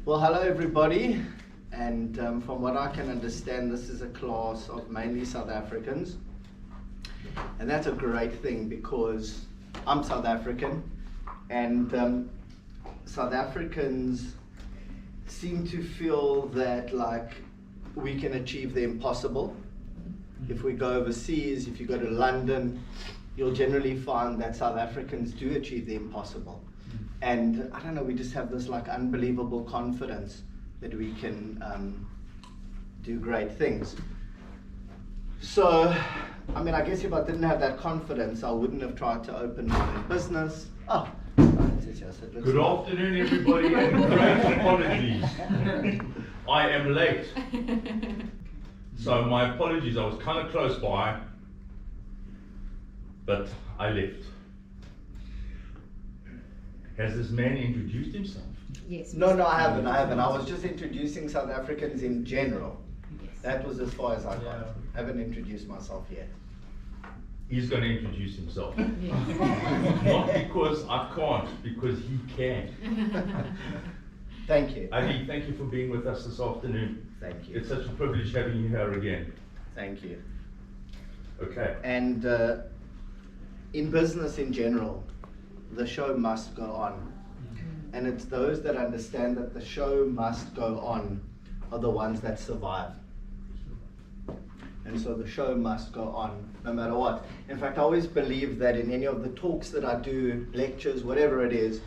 Well, hello everybody, and from what I can understand, this is a class of mainly South Africans, and that's a great thing because I'm South African, and South Africans seem to feel that like we can achieve the impossible. If we go overseas, if you go to London, you'll generally find that South Africans do achieve the impossible. And I don't know, we just have this like unbelievable confidence that we can do great things. So, I mean, I guess if I didn't have that confidence, I wouldn't have tried to open my own business. Oh, good afternoon, everybody, and great apologies. I am late. So my apologies, I was kind of close by, but I left. Has this man introduced himself? Yes. No, I haven't. I was just introducing South Africans in general. Yes. That was as far as I got. I haven't introduced myself yet. He's going to introduce himself. Yes. Not because I can't, because he can. Thank you. Adi, thank you for being with us this afternoon. Thank you. It's such a privilege having you here again. Thank you. Okay. And in business in general, the show must go on. And it's those that understand that the show must go on are the ones that survive. And so the show must go on no matter what. In fact, I always believe that in any of the talks that I do, lectures, whatever it is,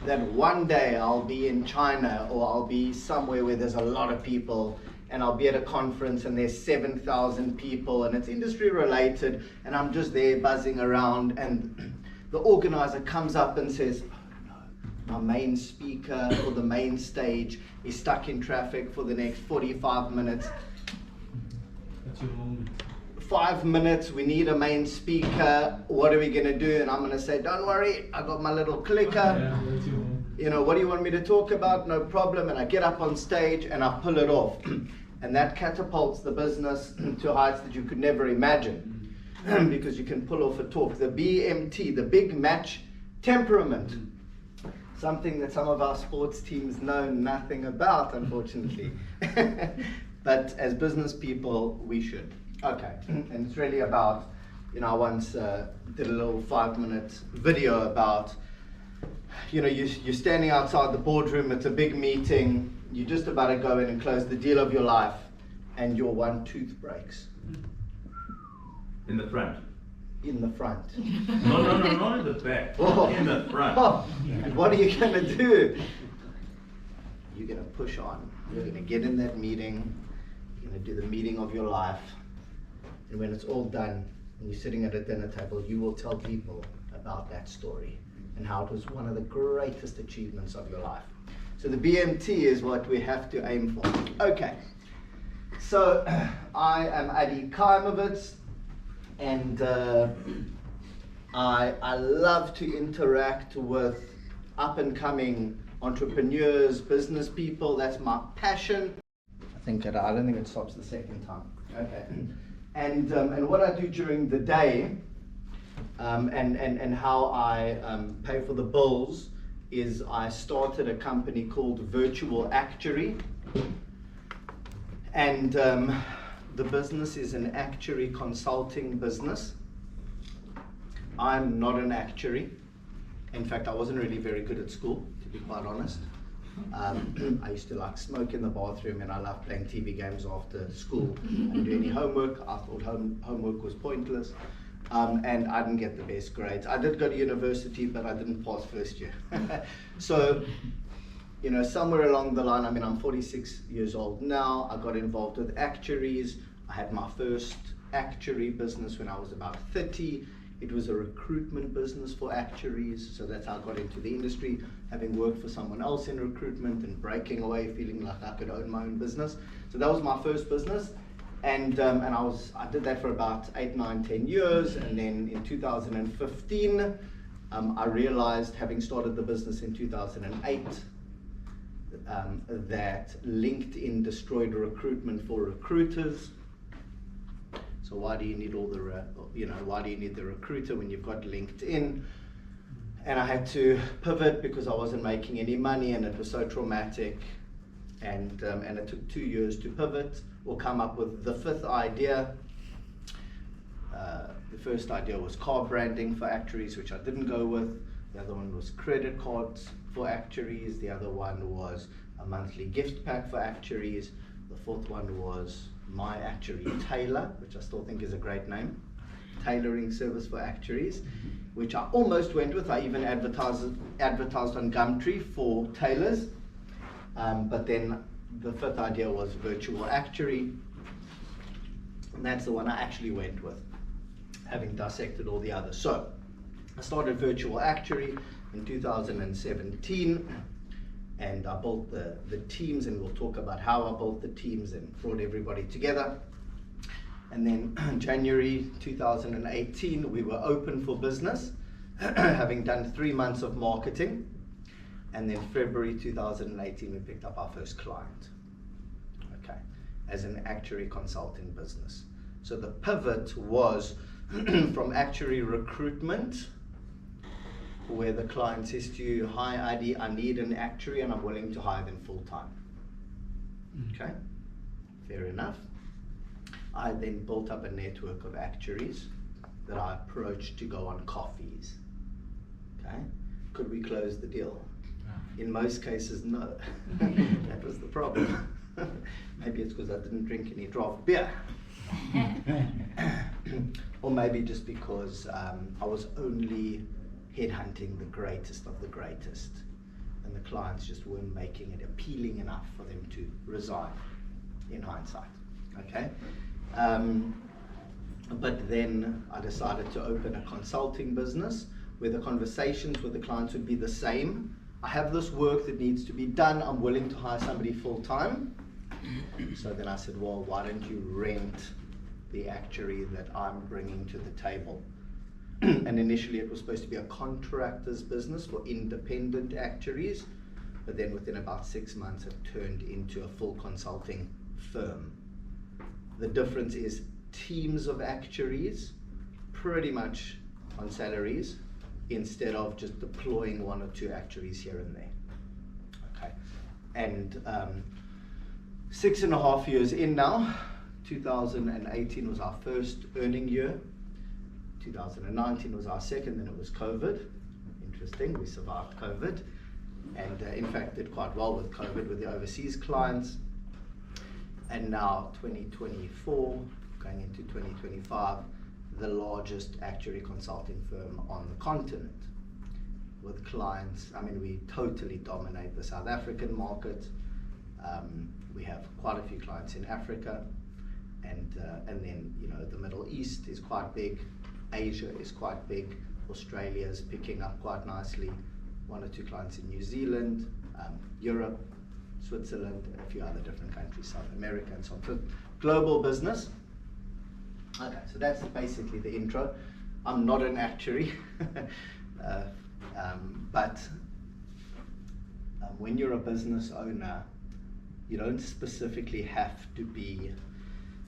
that one day I'll be in China or I'll be somewhere where there's a lot of people, and I'll be at a conference and there's 7,000 people and it's industry related, and I'm just there buzzing around, and the organizer comes up and says, oh no, my main speaker or the main stage is stuck in traffic for the next 45 minutes. That's your moment. 5 minutes, we need a main speaker, what are we going to do? And I'm going to say, don't worry, I got my little clicker. Yeah, that's your moment. You know, what do you want me to talk about? No problem. And I get up on stage and I pull it off. And that catapults the business to heights that you could never imagine. Because you can pull off a talk. The BMT, the big match temperament. Something that some of our sports teams know nothing about, unfortunately. But as business people, we should. Okay, and it's really about, you know, I once did a little 5-minute video about, you know, you're standing outside the boardroom, it's a big meeting, you're just about to go in and close the deal of your life, and your one tooth breaks. In the front. In the front. No, not in the back. Oh. In the front. Oh. And what are you going to do? You're going to push on. You're going to get in that meeting. You're going to do the meeting of your life. And when it's all done, and you're sitting at a dinner table, you will tell people about that story and how it was one of the greatest achievements of your life. So the BMT is what we have to aim for. Okay. So I am Adi Kaimowitz. And I love to interact with up-and-coming entrepreneurs, business people. That's my passion. I don't think it stops the second time. Okay. And what I do during the day, and how I pay for the bills, is I started a company called Virtual Actuary, and the business is an actuary consulting business. I'm not an actuary. In fact, I wasn't really very good at school, to be quite honest. I used to like smoke in the bathroom, and I loved playing TV games after school. I didn't do any homework. I thought homework was pointless. And I didn't get the best grades. I did go to university, but I didn't pass first year. So, you know, somewhere along the line, I mean, I'm 46 years old now. I got involved with actuaries. I had my first actuary business when I was about 30. It was a recruitment business for actuaries. So that's how I got into the industry, having worked for someone else in recruitment and breaking away, feeling like I could own my own business. So that was my first business. And I did that for about 8, 9, 10 years. And then in 2015, I realized, having started the business in 2008, that LinkedIn destroyed recruitment for recruiters. So why do you need why do you need the recruiter when you've got LinkedIn? And I had to pivot because I wasn't making any money and it was so traumatic. and it took 2 years to pivot or come up with the fifth idea. The first idea was car branding for actuaries, which I didn't go with. The other one was credit cards for actuaries. The other one was a monthly gift pack for actuaries. The fourth one was My Actuary Tailor, which I still think is a great name. Tailoring service for actuaries, which I almost went with. I even advertised on Gumtree for tailors. But then the fifth idea was virtual actuary. And that's the one I actually went with, having dissected all the others. So I started virtual actuary in 2017, and I built the teams, and we'll talk about how I built the teams and brought everybody together. And then January 2018, we were open for business, having done 3 months of marketing. And then February 2018, we picked up our first client, okay, as an actuary consulting business. So the pivot was from actuary recruitment, where the client says to you, hi ID, I need an actuary and I'm willing to hire them full time. Okay, fair enough. I then built up a network of actuaries that I approached to go on coffees. Okay, could we close the deal? In most cases, no. That was the problem. Maybe it's because I didn't drink any draft beer. Or maybe just because I was only headhunting the greatest of the greatest, and the clients just weren't making it appealing enough for them to resign, in hindsight. Okay. But then I decided to open a consulting business where the conversations with the clients would be the same. I have this work that needs to be done. I'm willing to hire somebody full time. So then I said, well, why don't you rent the actuary that I'm bringing to the table? And initially it was supposed to be a contractor's business for independent actuaries, but then within about 6 months it turned into a full consulting firm. The difference is teams of actuaries, pretty much on salaries, instead of just deploying 1 or 2 actuaries here and there. Okay, and 6.5 years in now, 2018 was our first earning year, 2019 was our second, then it was COVID. Interesting, we survived COVID, and in fact did quite well with COVID with the overseas clients. And now 2024, going into 2025, the largest actuary consulting firm on the continent, with clients. I mean, we totally dominate the South African market. We have quite a few clients in Africa, and then the Middle East is quite big, Asia is quite big, Australia is picking up quite nicely, 1 or 2 clients in New Zealand, Europe, Switzerland, and a few other different countries, South America and so on. So global business. Okay, so that's basically the intro. I'm not an actuary, but when you're a business owner, you don't specifically have to be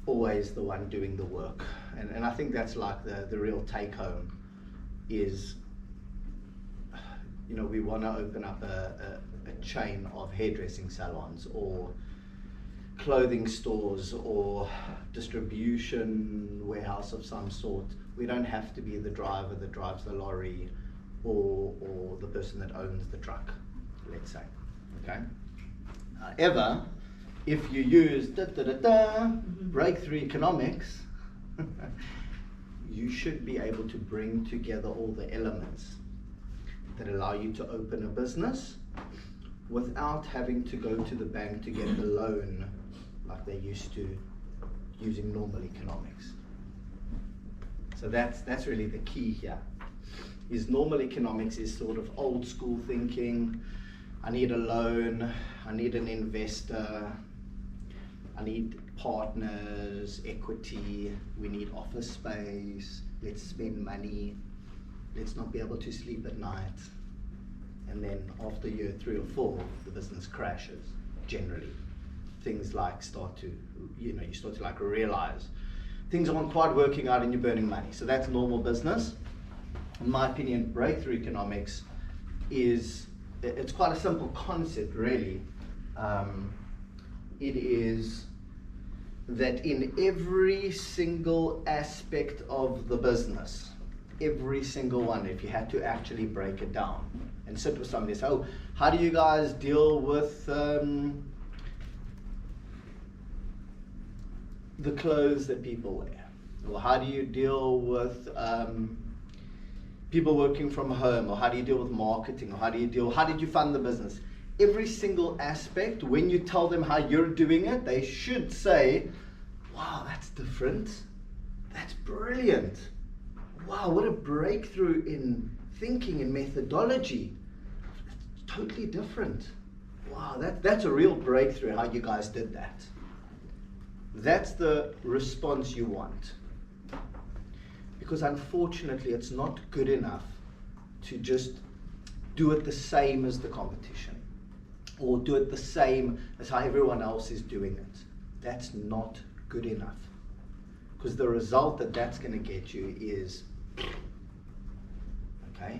always the one doing the work. And I think that's like the real take home is, we want to open up a chain of hairdressing salons or clothing stores or distribution warehouse of some sort. We don't have to be the driver that drives the lorry or the person that owns the truck, let's say. Okay. However, if you use breakthrough economics, you should be able to bring together all the elements that allow you to open a business without having to go to the bank to get a loan like they used to using normal economics. So that's really the key here. Is normal economics is sort of old school thinking. I need a loan, I need an investor, I need partners, equity, we need office space, let's spend money, let's not be able to sleep at night. And then after year 3 or 4, the business crashes, generally. Things like you start to like realize things aren't quite working out and you're burning money. So that's normal business. In my opinion, breakthrough economics it's quite a simple concept really. it is that in every single aspect of the business, every single one, if you had to actually break it down and sit with somebody and say, oh, how do you guys deal with the clothes that people wear? Or how do you deal with people working from home? Or how do you deal with marketing? Or how did you fund the business? Every single aspect, when you tell them how you're doing it, they should say, wow, that's different. That's brilliant. Wow, what a breakthrough in thinking and methodology. It's totally different. Wow, that's a real breakthrough how you guys did that. That's the response you want. Because unfortunately, it's not good enough to just do it the same as the competition, or do it the same as how everyone else is doing it. That's not good enough. Because the result that's going to get you is, okay?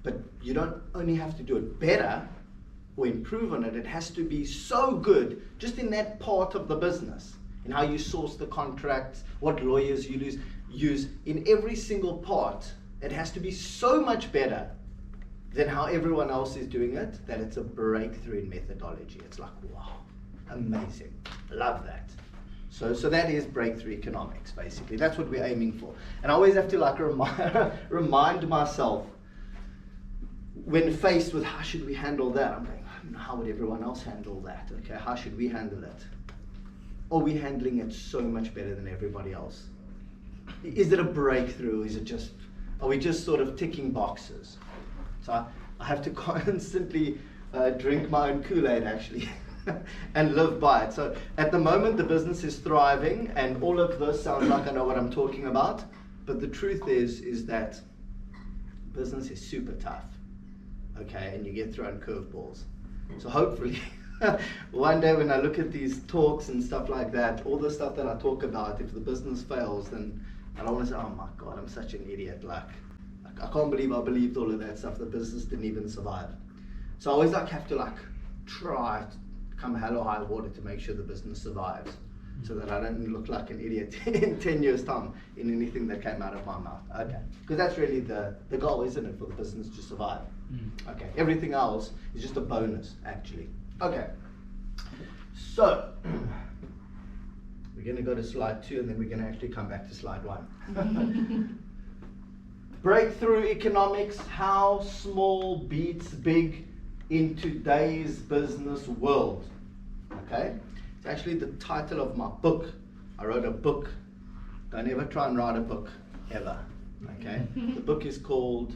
But you don't only have to do it better or improve on it, it has to be so good just in that part of the business, in how you source the contracts, what lawyers you use, in every single part. It has to be so much better than how everyone else is doing it, that it's a breakthrough in methodology. It's like, wow, amazing, love that. So that is breakthrough economics, basically. That's what we're aiming for. And I always have to like remind myself, when faced with how should we handle that, I'm going, how would everyone else handle that? Okay, how should we handle it? Are we handling it so much better than everybody else? Is it a breakthrough? Are we just sort of ticking boxes? So I have to constantly drink my own Kool-Aid, actually, and live by it. So at the moment, the business is thriving, and all of this sounds like I know what I'm talking about. But the truth is that business is super tough, okay, and you get thrown curveballs. So hopefully, one day when I look at these talks and stuff like that, all the stuff that I talk about, if the business fails, then I don't want to say, oh my God, I'm such an idiot. Like I can't believe I believed all of that stuff. The business didn't even survive. So I always have to try to come hell or high water to make sure the business survives, so that I don't look like an idiot in 10 years time in anything that came out of my mouth. Okay, because that's really the goal, isn't it, for the business to survive? Okay, everything else is just a bonus, actually. Okay, so we're going to go to slide 2, and then we're going to actually come back to slide 1. Breakthrough economics, how small beats big in today's business world. Okay, it's actually the title of my book. I wrote a book. Don't ever try and write a book, ever. Okay, the book is called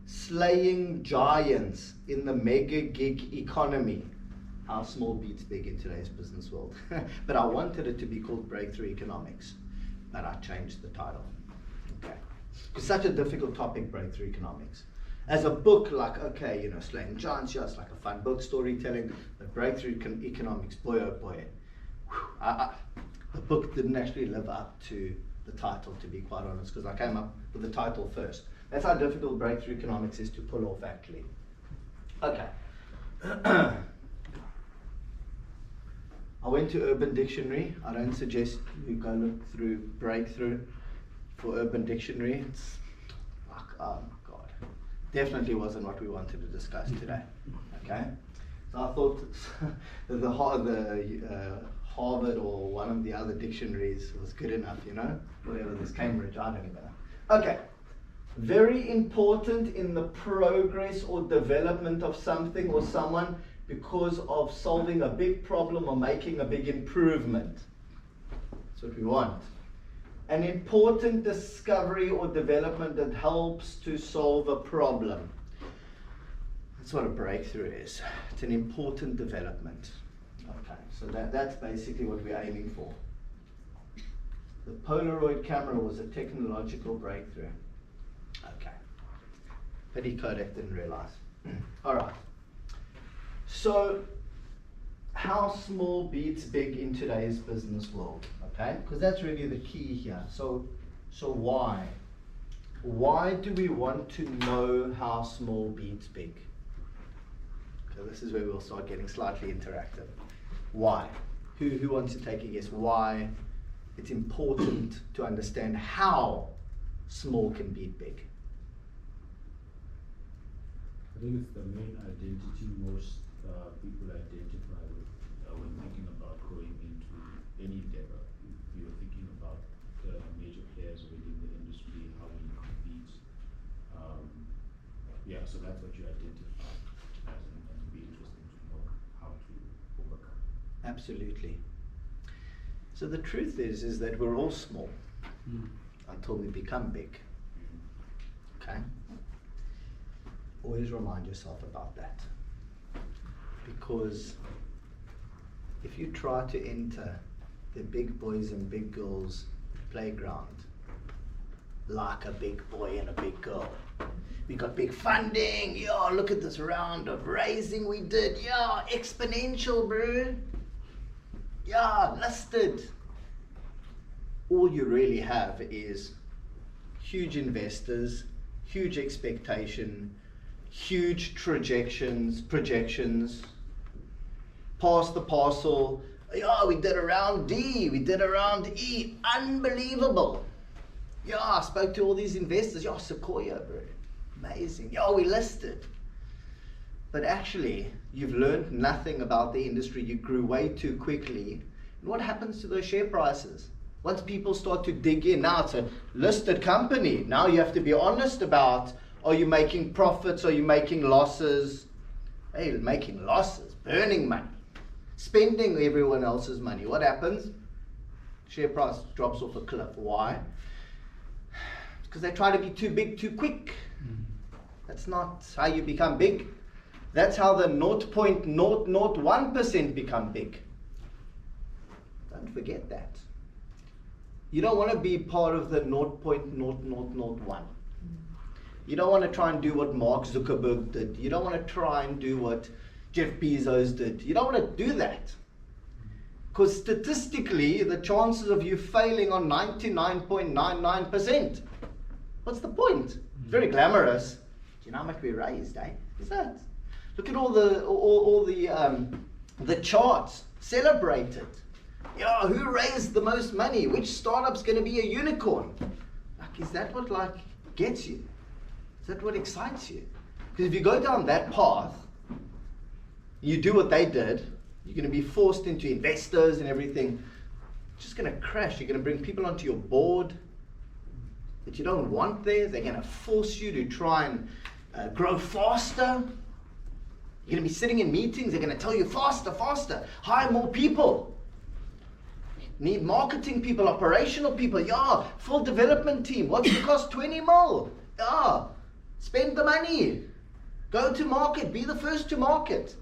Slaying Giants in the Mega Gig Economy. How small beats big in today's business world. But I wanted it to be called Breakthrough Economics, but I changed the title. Okay, it's such a difficult topic, breakthrough economics. As a book, okay, Slaying Giants, yeah, it's like a fun book, storytelling, but breakthrough economics, boy oh boy. The book didn't actually live up to the title, to be quite honest, because I came up with the title first. That's how difficult breakthrough economics is to pull off, actually. Okay. I went to Urban Dictionary. I don't suggest you go look through breakthrough for Urban Dictionary. It's like, oh my God. Definitely wasn't what we wanted to discuss today. Okay? So I thought the Harvard or one of the other dictionaries was good enough, whatever this Cambridge, I don't even know. Okay. Very important in the progress or development of something or someone because of solving a big problem or making a big improvement. That's what we want. An important discovery or development that helps to solve a problem. That's what a breakthrough is. It's an important development. Okay, so that's basically what we're aiming for. The Polaroid camera was a technological breakthrough. Okay. Pity Kodak didn't realize. All right. So, how small beats big in today's business world? Okay, because that's really the key here. So why? Why do we want to know how small beats big? So this is where we'll start getting slightly interactive. Why? Who wants to take a guess why it's important to understand how small can beat big? I think it's the main identity most people identify with when thinking about going into any endeavor. If you're thinking about the major players within the industry, how we compete. Yeah, so that's what you identify as, and it'd be interesting to know how to overcome. Absolutely. So the truth is that we're all small until we become big. Okay? Always remind yourself about that. Because if you try to enter the big boys and big girls playground like a big boy and a big girl, we got big funding, yeah, look at this round of raising we did, yeah, exponential, bro. Yeah, listed. All you really have is huge investors, huge expectation, huge projections, pass the parcel. Yeah, we did around D, we did around E, unbelievable. Yeah, I spoke to all these investors. Yeah, Sequoia, bro, amazing. Yeah, we listed. But actually, you've learned nothing about the industry. You grew way too quickly. And what happens to those share prices? Once people start to dig in, now it's a listed company. Now you have to be honest about, are you making profits? Are you making losses? Hey, making losses, burning money, spending everyone else's money. What happens? Share price drops off a cliff. Why? Because they try to be too big too quick. That's not how you become big. That's how the 0.001% become big. Don't forget that. You don't want to be part of the 0.0001. You don't want to try and do what Mark Zuckerberg did. You don't want to try and do what Jeff Bezos did. You don't want to do that. Because statistically, the chances of you failing are 99.99%. What's the point? It's very glamorous. Do you know how much we raised, eh? Is that? Look at all the charts. Celebrate it. Yeah, who raised the most money? Which startup's going to be a unicorn? Like, is that what gets you? Is that what excites you? Because if you go down that path, you do what they did, you're going to be forced into investors and everything. It's just going to crash. You're going to bring people onto your board that you don't want there. They're going to force you to try and grow faster. You're going to be sitting in meetings. They're going to tell you faster, hire more people. Need marketing people, operational people. Yeah, full development team. What's the cost? 20 mil. Yeah, spend the money. Go to market. Be the first to market.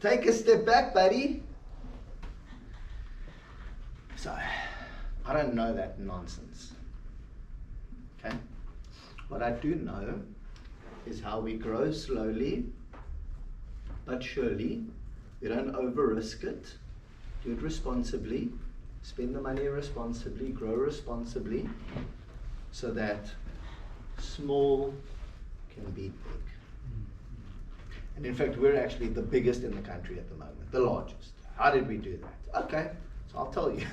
Take a step back, buddy. So, I don't know that nonsense. Okay? What I do know is how we grow slowly but surely. We don't over-risk it. Do it responsibly. Spend the money responsibly. Grow responsibly. So that small can beat big. And in fact, we're actually the biggest in the country at the moment. The largest. How did we do that? Okay, so I'll tell you.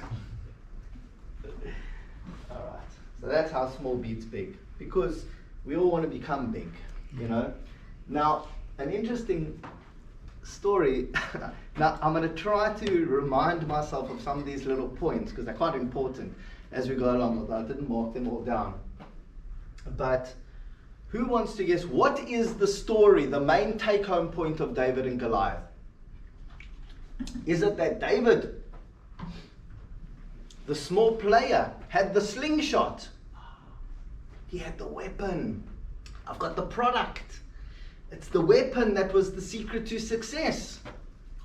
Alright, so that's how small beats big. Because we all want to become big, you know. Now, an interesting story. Now, I'm going to try to remind myself of some of these little points because they're quite important as we go along, although I didn't mark them all down. But who wants to guess what is the story, the main take-home point of David and Goliath? Is it that David, the small player, had the slingshot? He had the weapon. I've got the product. It's the weapon that was the secret to success.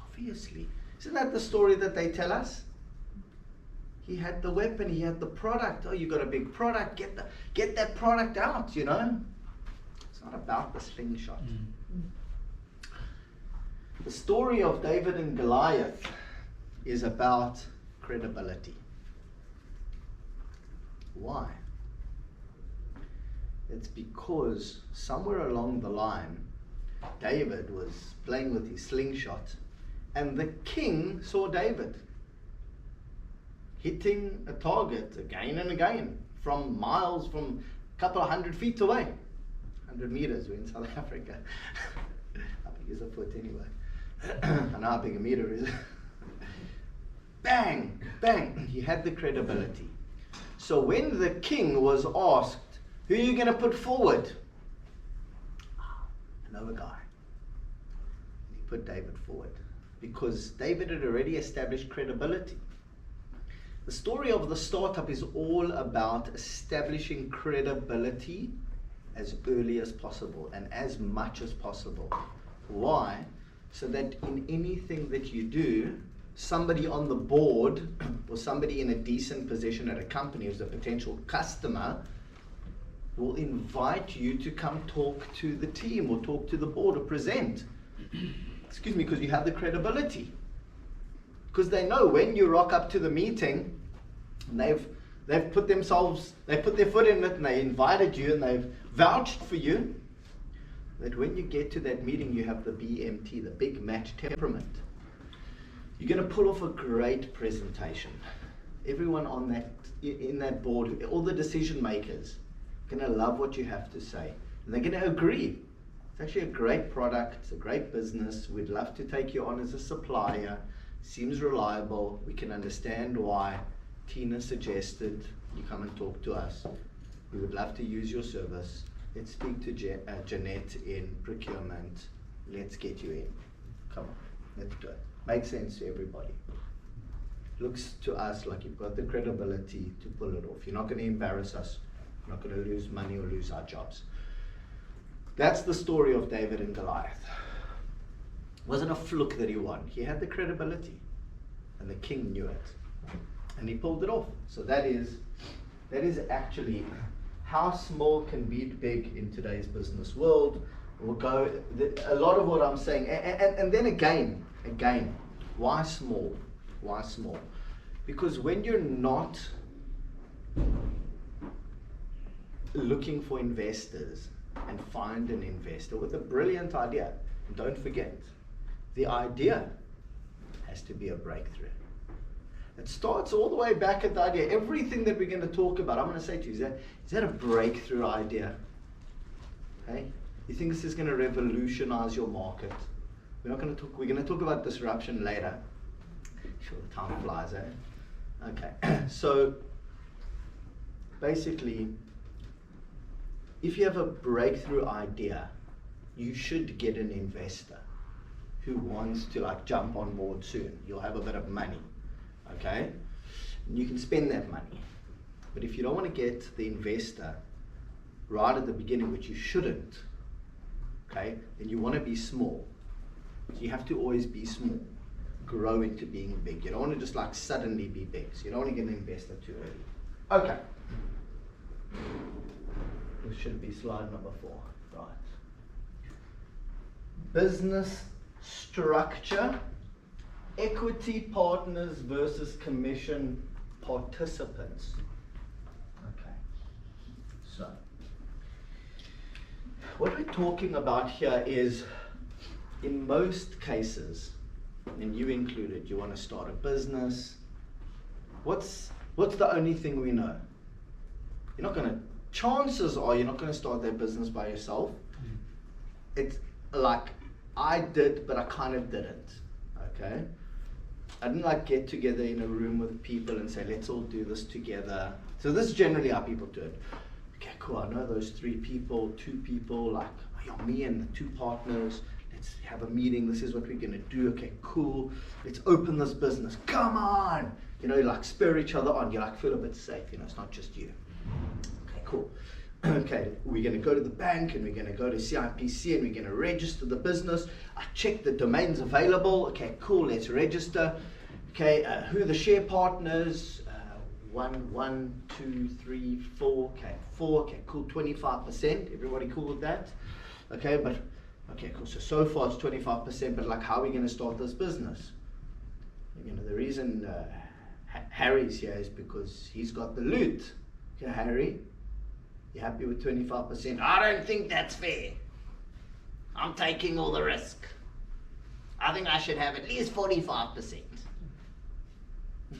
Obviously. Isn't that the story that they tell us? He had the weapon, he had the product. Oh, you got a big product, get that product out, you know? It's not about the slingshot. The story of David and Goliath is about credibility. Why? It's because somewhere along the line, David was playing with his slingshot And the king saw David hitting a target again and again from miles, from a couple of 100 feet away. 100 meters, we're in South Africa. How big is a foot anyway? I know how big a meter is. Bang, bang, he had the credibility. So when the king was asked, who are you going to put forward? Another guy. He put David forward because David had already established credibility. The story of the startup is all about establishing credibility as early as possible and as much as possible. Why? So that in anything that you do, somebody on the board or somebody in a decent position at a company who's a potential customer will invite you to come talk to the team or talk to the board or present. Excuse me, because you have the credibility. Because they know when you rock up to the meeting, and they've put their foot in it and they invited you and they've vouched for you, that when you get to that meeting you have the BMT, the big match temperament. You're going to pull off a great presentation. Everyone on in that board, all the decision makers, are going to love what you have to say. And they're going to agree. It's actually a great product, it's a great business, we'd love to take you on as a supplier, seems reliable, we can understand why Tina suggested you come and talk to us. We would love to use your service. Let's speak to Jeanette in procurement. Let's get you in. Come on, let's do it. Makes sense to everybody. Looks to us like you've got the credibility to pull it off. You're not going to embarrass us. You're not going to lose money or lose our jobs. That's the story of David and Goliath. It wasn't a fluke that he won. He had the credibility, and the king knew it, and he pulled it off. So that is actually how small can beat big in today's business world. We'll go a lot of what I'm saying, and then again, why small? Why small? Because when you're not looking for investors and find an investor with a brilliant idea, and don't forget, the idea has to be a breakthrough. It starts all the way back at the idea. Everything that we're going to talk about, I'm going to say to you, is that a breakthrough idea? Hey, you think this is going to revolutionize your market? We're going to talk about disruption later. Sure, the time flies, eh? Okay, so basically, if you have a breakthrough idea, you should get an investor who wants to jump on board soon. You'll have a bit of money, okay? And you can spend that money. But if you don't want to get the investor right at the beginning, which you shouldn't, okay, then you want to be small. So you have to always be small, grow into being big. You don't want to just suddenly be big. So you don't want to get an investor too early. Okay. This should be slide number 4. Right. Business structure, equity partners versus commission participants. Okay. So, what we're talking about here is, in most cases, and you included, you want to start a business. What's the only thing we know? Chances are you're not going to start that business by yourself. It's like I did, but I kind of didn't. Okay? I didn't get together in a room with people and say, let's all do this together. So this is generally how people do it. Okay, cool, I know those 3 people, 2 people, me and the 2 partners. Let's have a meeting. This is what we're going to do. Okay, cool. Let's open this business. Come on. Spur each other on. You feel a bit safe. It's not just you. Okay, cool. Okay, we're going to go to the bank and we're going to go to CIPC and we're going to register the business. I check the domains available. Okay, cool. Let's register. Okay, who are the share partners? 1, 2, 3, 4. Okay, 4. Okay, cool. 25%. Everybody cool with that? Okay, but okay, cool. So far it's 25%, but how are we going to start this business? The reason Harry's here is because he's got the loot. Okay, Harry, you happy with 25%? I don't think that's fair. I'm taking all the risk. I think I should have at least 45%. Okay,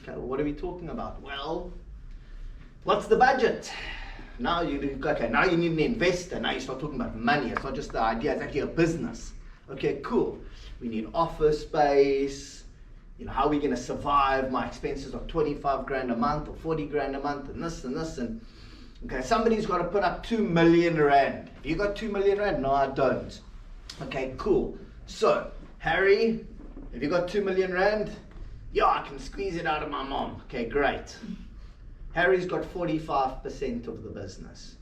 well, what are we talking about? Well, what's the budget? Now you need an investor. Now you start talking about money. It's not just the idea, it's actually a business. Okay, cool. We need office space. How are we going to survive? My expenses are 25 grand a month or 40 grand a month and this and this. And okay, somebody's got to put up 2 million rand. Have you got 2 million rand? No, I don't. Okay, cool. So, Harry, have you got 2 million rand? Yeah, I can squeeze it out of my mom. Okay, great. Harry's got 45% of the business.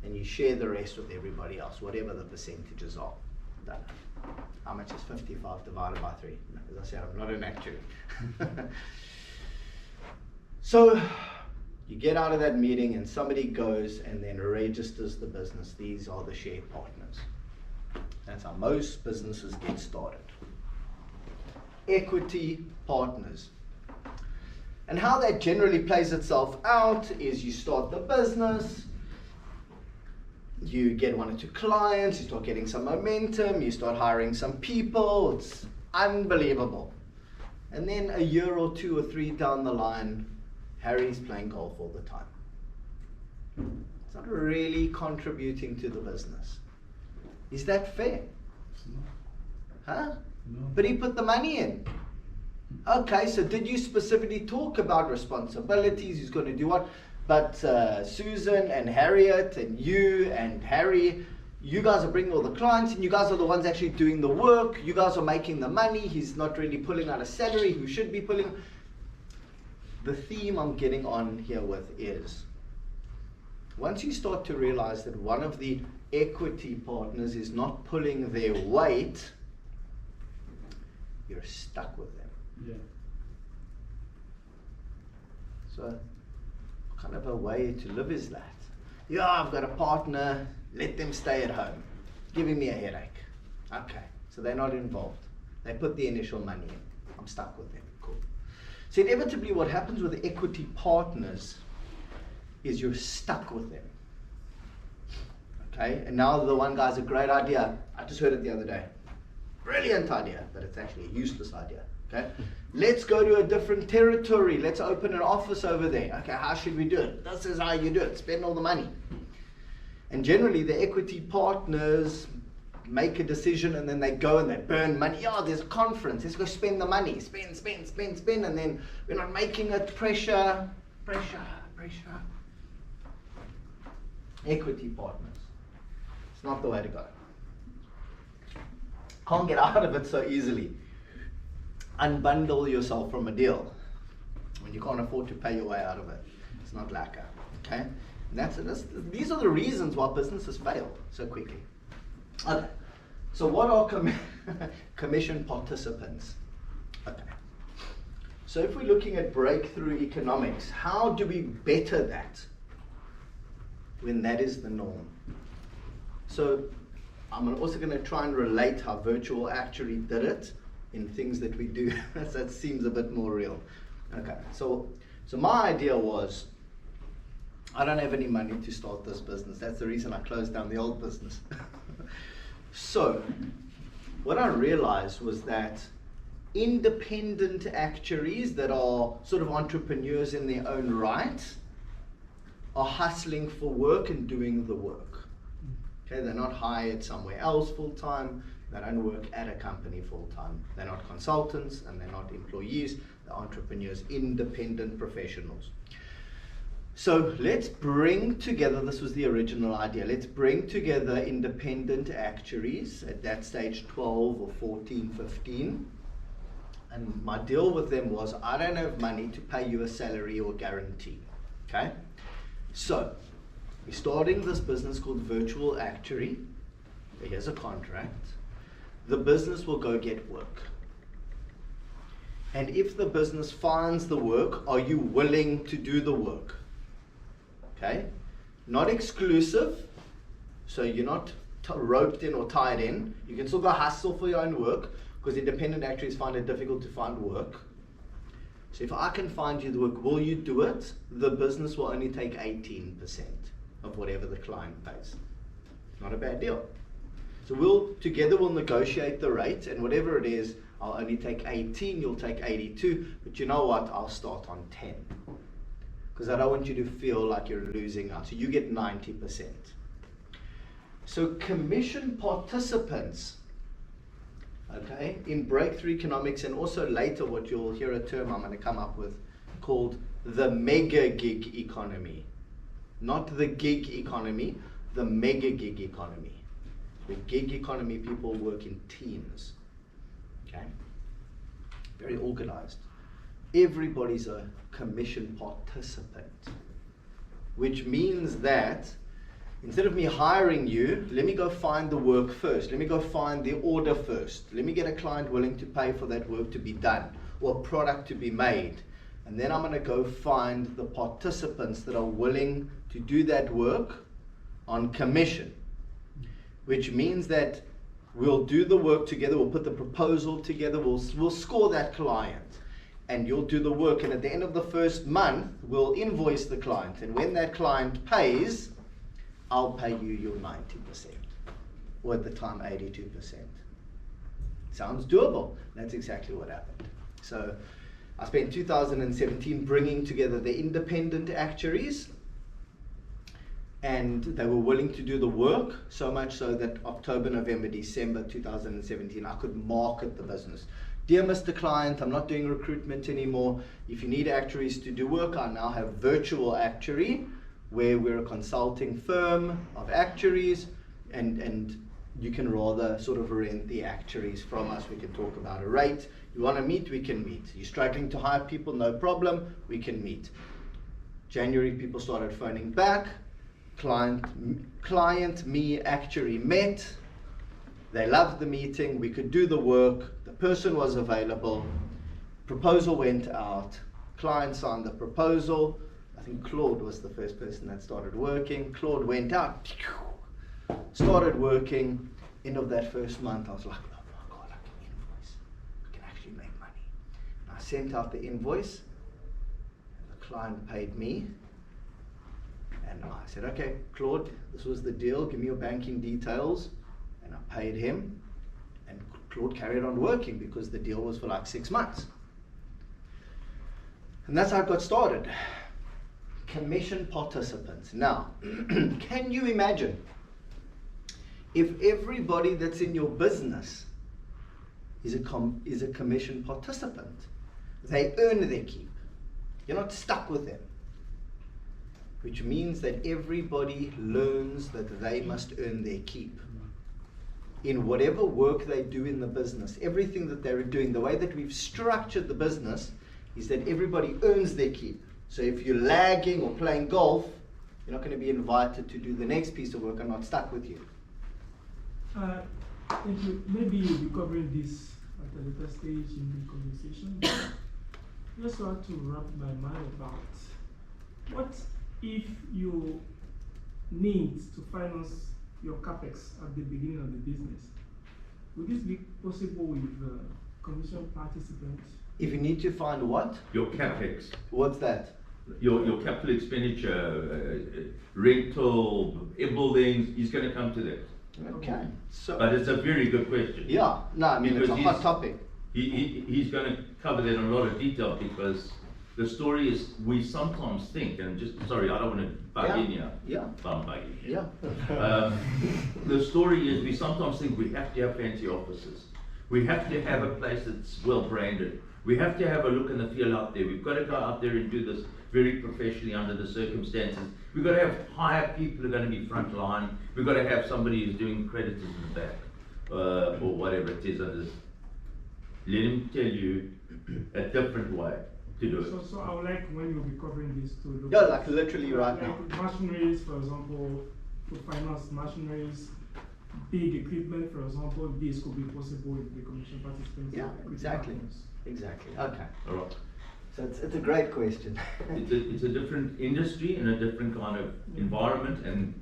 And you share the rest with everybody else, whatever the percentages are. Done. How much is 55 divided by 3? As I said, I'm not an actuary. So, you get out of that meeting and somebody goes and then registers the business. These are the share partners. That's how most businesses get started. Equity partners. And how that generally plays itself out is you start the business, you get 1 or 2 clients, you start getting some momentum, you start hiring some people, it's unbelievable. And then a year or 2 or 3 down the line, Harry's playing golf all the time. It's not really contributing to the business. Is that fair? No. Huh? No. But he put the money in. Okay, so did you specifically talk about responsibilities? Who's going to do what? But Susan and Harriet and you and Harry, you guys are bringing all the clients and you guys are the ones actually doing the work. You guys are making the money. He's not really pulling out a salary. Who should be pulling? The theme I'm getting on here with is, once you start to realize that one of the equity partners is not pulling their weight, you're stuck with them. Yeah. So, what kind of a way to live is that? Yeah, I've got a partner, let them stay at home, giving me a headache. Okay, so they're not involved. They put the initial money in. I'm stuck with them. Cool. So inevitably what happens with the equity partners is you're stuck with them. Okay, and now the one guy's a great idea. I just heard it the other day. Brilliant idea, but it's actually a useless idea. Okay, let's go to a different territory. Let's open an office over there. Okay, how should we do it? This is how you do it. Spend all the money. And generally, the equity partners make a decision and then they go and they burn money. Yeah, there's a conference. Let's go spend the money. Spend. And then we're not making it. Pressure. Equity partners. It's not the way to go. Can't get out of it so easily. Unbundle yourself from a deal when you can't afford to pay your way out of it. It's not lacquer. Okay? And these are the reasons why businesses fail so quickly. Okay. So what are commission participants? Okay. So if we're looking at breakthrough economics, how do we better that when that is the norm? So I'm also going to try and relate how virtual actually did it in things that we do. That seems a bit more real. Okay, so my idea was, I don't have any money to start this business. That's the reason I closed down the old business. So, what I realized was that independent actuaries that are sort of entrepreneurs in their own right are hustling for work and doing the work. Okay, they're not hired somewhere else full time. They don't work at a company full time. They're not consultants and they're not employees. They're entrepreneurs, independent professionals. So let's bring together, this was the original idea, let's bring together independent actuaries at that stage 12 or 14, 15. And my deal with them was, I don't have money to pay you a salary or guarantee. Okay? So, we're starting this business called Virtual Actuary. Here's a contract. The business will go get work. And if the business finds the work, are you willing to do the work? Okay? Not exclusive, so you're not roped in or tied in. You can still go hustle for your own work, because independent actuaries find it difficult to find work. So if I can find you the work, will you do it? The business will only take 18% of whatever the client pays. Not a bad deal. So together we'll negotiate the rate, and whatever it is, I'll only take 18, you'll take 82, but you know what, I'll start on 10. Because I don't want you to feel like you're losing out. So you get 90%. So commission participants, okay, in breakthrough economics, and also later what you'll hear a term I'm going to come up with called the mega gig economy. Not the gig economy, the mega gig economy. The gig economy, people work in teams. Okay? Very organized. Everybody's a commission participant, which means that instead of me hiring you, let me go find the work first. Let me go find the order first. Let me get a client willing to pay for that work to be done or a product to be made. And then I'm going to go find the participants that are willing to do that work on commission, which means that we'll do the work together, we'll put the proposal together, we'll score that client, and you'll do the work, and at the end of the first month, we'll invoice the client, and when that client pays, I'll pay you your 90%, or at the time 82%. Sounds doable. That's exactly what happened. So I spent 2017 bringing together the independent actuaries, and they were willing to do the work, so much so that October, November, December 2017, I could market the business. Dear Mr. Client, I'm not doing recruitment anymore. If you need actuaries to do work, I now have virtual actuary, where we're a consulting firm of actuaries, and you can rather sort of rent the actuaries from us. We can talk about a rate. You want to meet, we can meet. You're struggling to hire people, no problem, we can meet. January, people started phoning back. Client, me, actuary met. They loved the meeting. We could do the work. The person was available. Proposal went out. Client signed the proposal. I think Claude was the first person that started working. Claude went out, started working. End of that first month, I was like, oh my God, I can invoice. I can actually make money. And I sent out the invoice. The client paid me. And I said, okay, Claude, this was the deal. Give me your banking details. And I paid him. And Claude carried on working because the deal was for like 6 months. And that's how it got started. Commission participants. Now, can you imagine if everybody that's in your business is a commission participant? They earn their keep. You're not stuck with them. Which means that everybody learns that they must earn their keep. In whatever work they do in the business, everything that they're doing, the way that we've structured the business is that everybody earns their keep. So if you're lagging or playing golf, you're not going to be invited to do the next piece of work. I'm not stuck with you. Thank you. Maybe you'll be covering this at a later stage in the conversation. I just want to wrap my mind about what if you need to finance your capex at the beginning of the business. Would this be possible with commission participants? If you need to find what? Your capex. What's that? Your capital expenditure, rental, buildings, he's going to come to that. Okay. So, But it's a very good question. yeah, no, I mean, Because it's a hot topic. He's going to cover that in a lot of detail, because the story is, we sometimes think, and just, sorry, I don't want to bug in here. Yeah. I'm bugging you. Yeah. The story is, we sometimes think we have to have fancy offices. We have to have a place that's well branded. We have to have a look and a feel out there. We've got to go out there and do this very professionally under the circumstances. We've got to have hire people who are going to be front line. We've got to have somebody who's doing creditors in the back, or whatever it is. Let him tell you a different way to do it. So I would like, when you'll be covering this, to look Yeah, like literally right now. machineries, for example, to finance machineries, big equipment, for example, this could be possible with the commission participants. Yeah, equity exactly. partners. Exactly. Okay. All right. So it's a great question. It's a different industry and a different kind of environment, and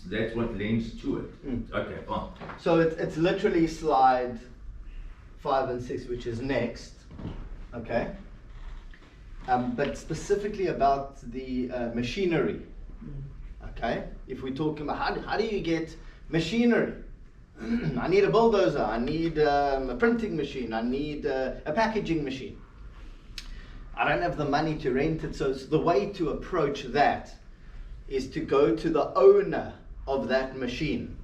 that's what lends to it. Okay, fine. So it's literally slide 5 and 6, which is next. Okay. But specifically about the machinery. Okay. If we're talking about how do you get machinery? I need a bulldozer, I need a printing machine, I need a packaging machine. I don't have the money to rent it, so the way to approach that is to go to the owner of that machine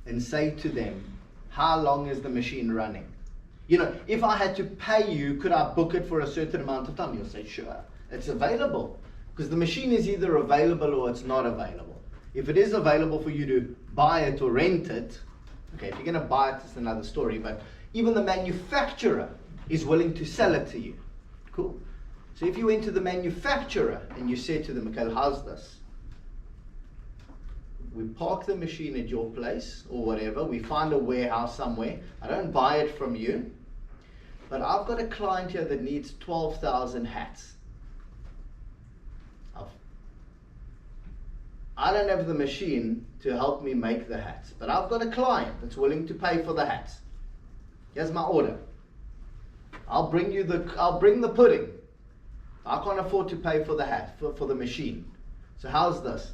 and say to them, how long is the machine running? You know, if I had to pay you, could I book it for a certain amount of time? You'll say, sure, it's available. Because the machine is either available or it's not available. If it is available for you to buy it or rent it, okay, if you're going to buy it, it's another story, but even the manufacturer is willing to sell it to you. Cool. So if you went to the manufacturer and you said to them, okay, how's this? We park the machine at your place or whatever, we find a warehouse somewhere, I don't buy it from you, but I've got a client here that needs 12,000 hats. I don't have the machine to help me make the hats, but I've got a client that's willing to pay for the hats. Here's my order. I'll bring the pudding. I can't afford to pay for the hat, for the machine. So how's this?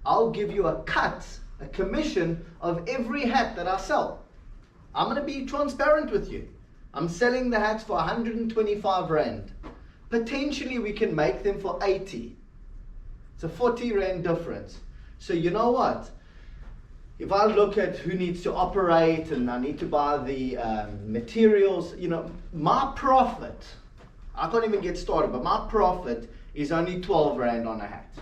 I'll give you a cut, a commission of every hat that I sell. I'm going to be transparent with you. I'm selling the hats for 125 Rand. Potentially we can make them for 80. It's a 40 Rand difference. So you know what? If I look at who needs to operate and I need to buy the materials, you know, my profit, I can't even get started, but my profit is only 12 Rand on a hat.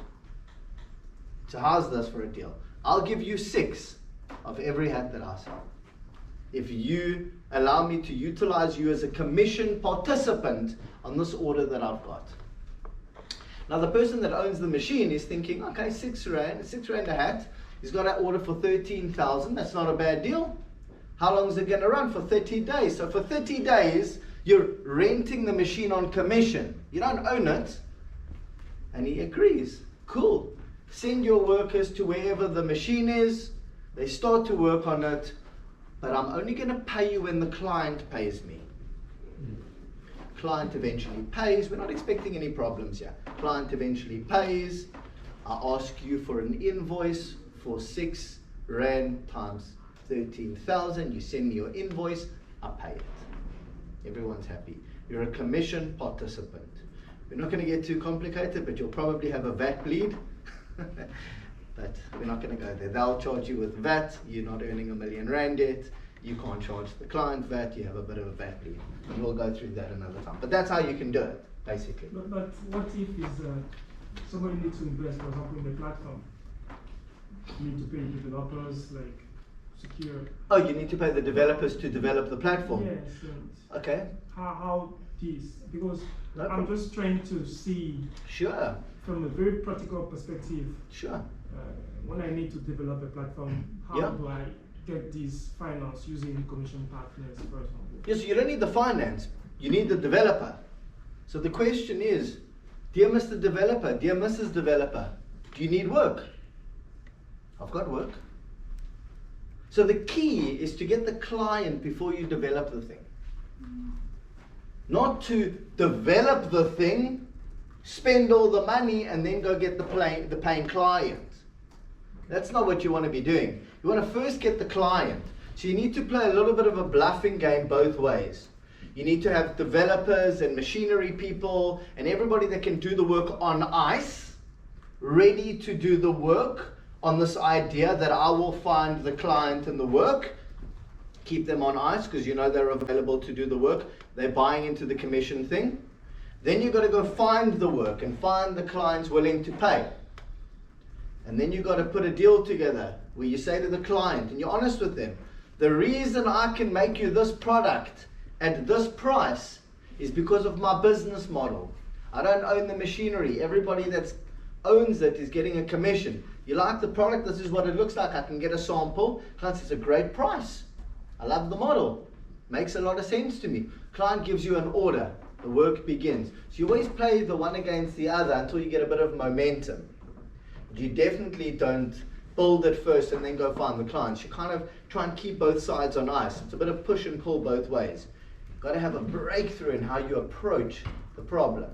So how's this for a deal? I'll give you 6 of every hat that I sell. If you allow me to utilize you as a commission participant on this order that I've got. Now the person that owns the machine is thinking, okay, 6 Rand a hat. He's got an order for 13,000. That's not a bad deal. How long is it going to run? For 30 days. So for 30 days, you're renting the machine on commission. You don't own it. And he agrees. Cool. Send your workers to wherever the machine is. They start to work on it. But I'm only going to pay you when the client pays me. Client eventually pays. We're not expecting any problems here. Client eventually pays. I ask you for an invoice for 6 Rand times 13,000. You send me your invoice. I pay it. Everyone's happy. You're a commission participant. We're not going to get too complicated, but you'll probably have a VAT bleed. But we're not going to go there. They'll charge you with VAT. You're not earning R1 million yet. You can't charge the client VAT. You have a bit of a VAT bleed. And we'll go through that another time. But that's how you can do it, basically. But what if somebody needs to invest, for example, in the platform? You need to pay developers, like secure. Oh, you need to pay the developers to develop the platform? Yes. Okay. How this? Because No I'm problem. just trying to see Sure. from a very practical perspective. Sure. When I need to develop a platform, how Yeah. do I get this finance using commission partners, for example? Yes, you don't need the finance. You need the developer. So the question is, dear Mr. Developer, dear Mrs. Developer, do you need work? I've got work. So the key is to get the client before you develop the thing. Not to develop the thing, spend all the money, and then go get the paying client. That's not what you want to be doing. You want to first get the client. So you need to play a little bit of a bluffing game both ways. You need to have developers and machinery people and everybody that can do the work on ice, ready to do the work on this idea that I will find the client and the work. Keep them on ice because you know they're available to do the work. They're buying into the commission thing. Then you've got to go find the work and find the clients willing to pay. And then you've got to put a deal together where you say to the client, and you're honest with them, the reason I can make you this product at this price is because of my business model. I don't own the machinery. Everybody that owns it is getting a commission. You like the product? This is what it looks like. I can get a sample. Client says, it's a great price. I love the model. Makes a lot of sense to me. Client gives you an order. The work begins. So you always play the one against the other until you get a bit of momentum. You definitely don't build it first and then go find the clients. You kind of try and keep both sides on ice. It's a bit of push and pull both ways. You've got to have a breakthrough in how you approach the problem.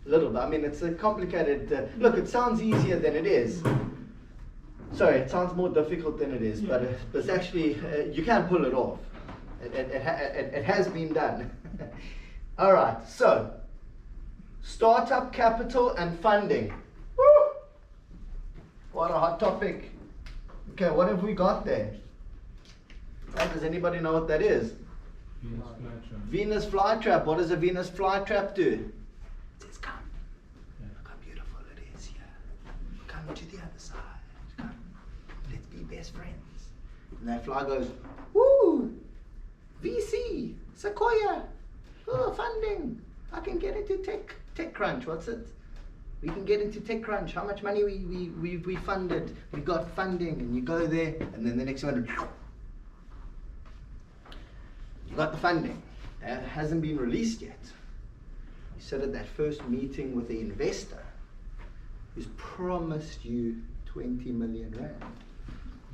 A little bit. I mean, it's a complicated... look, it sounds easier than it is. Sorry, it sounds more difficult than it is, Yeah. but it's actually, you can pull it off. It has been done. All right, so startup capital and funding. Woo! What a hot topic. Okay, what have we got there? Does anybody know what that is? Venus flytrap. Venus flytrap. What does a Venus flytrap do? It says, come. Yeah. Look how beautiful it is here. Come to the other side. Come. Let's be best friends. And that fly goes, woo! VC, Sequoia, oh, funding. I can get into TechCrunch. What's it? We can get into TechCrunch. How much money we funded? We got funding, and you go there, and then the next one, you got the funding. That hasn't been released yet. You sit at that first meeting with the investor who's promised you 20 million rand.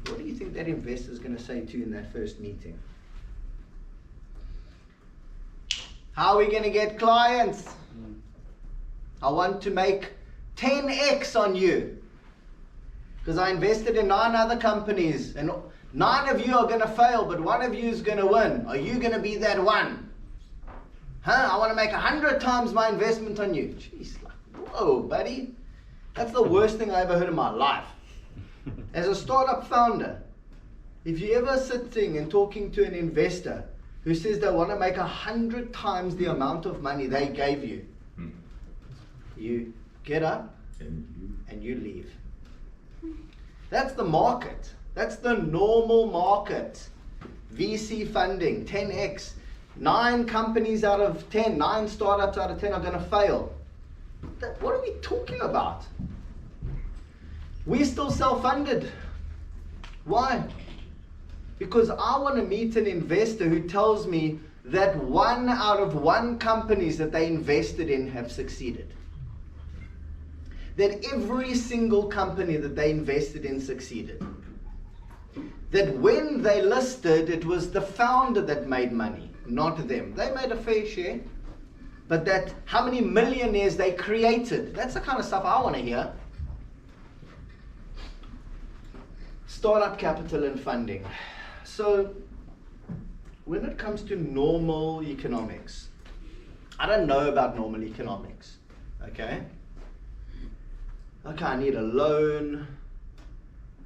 What do you think that investor is going to say to you in that first meeting? How are we going to get clients? I want to make 10x on you. Because I invested in 9 other companies and 9 of you are going to fail, but 1 of you is going to win. Are you going to be that one? Huh? I want to make 100 times my investment on you. Jeez, like, whoa, buddy. That's the worst thing I ever heard in my life. As a startup founder, if you're ever sitting and talking to an investor who says they want to make 100 times the amount of money they gave you, you get up and you leave. That's the market. That's the normal market. VC funding, 10x. 9 companies out of 10, 9 startups out of 10 are going to fail. What are we talking about? We're still self-funded. Why? Because I want to meet an investor who tells me that 1 out of 1 companies that they invested in have succeeded. That every single company that they invested in succeeded. That when they listed, it was the founder that made money, not them. They made a fair share, but that how many millionaires they created, that's the kind of stuff I want to hear. Startup capital and funding. So, when it comes to normal economics, I don't know about normal economics, okay? Okay, I need a loan.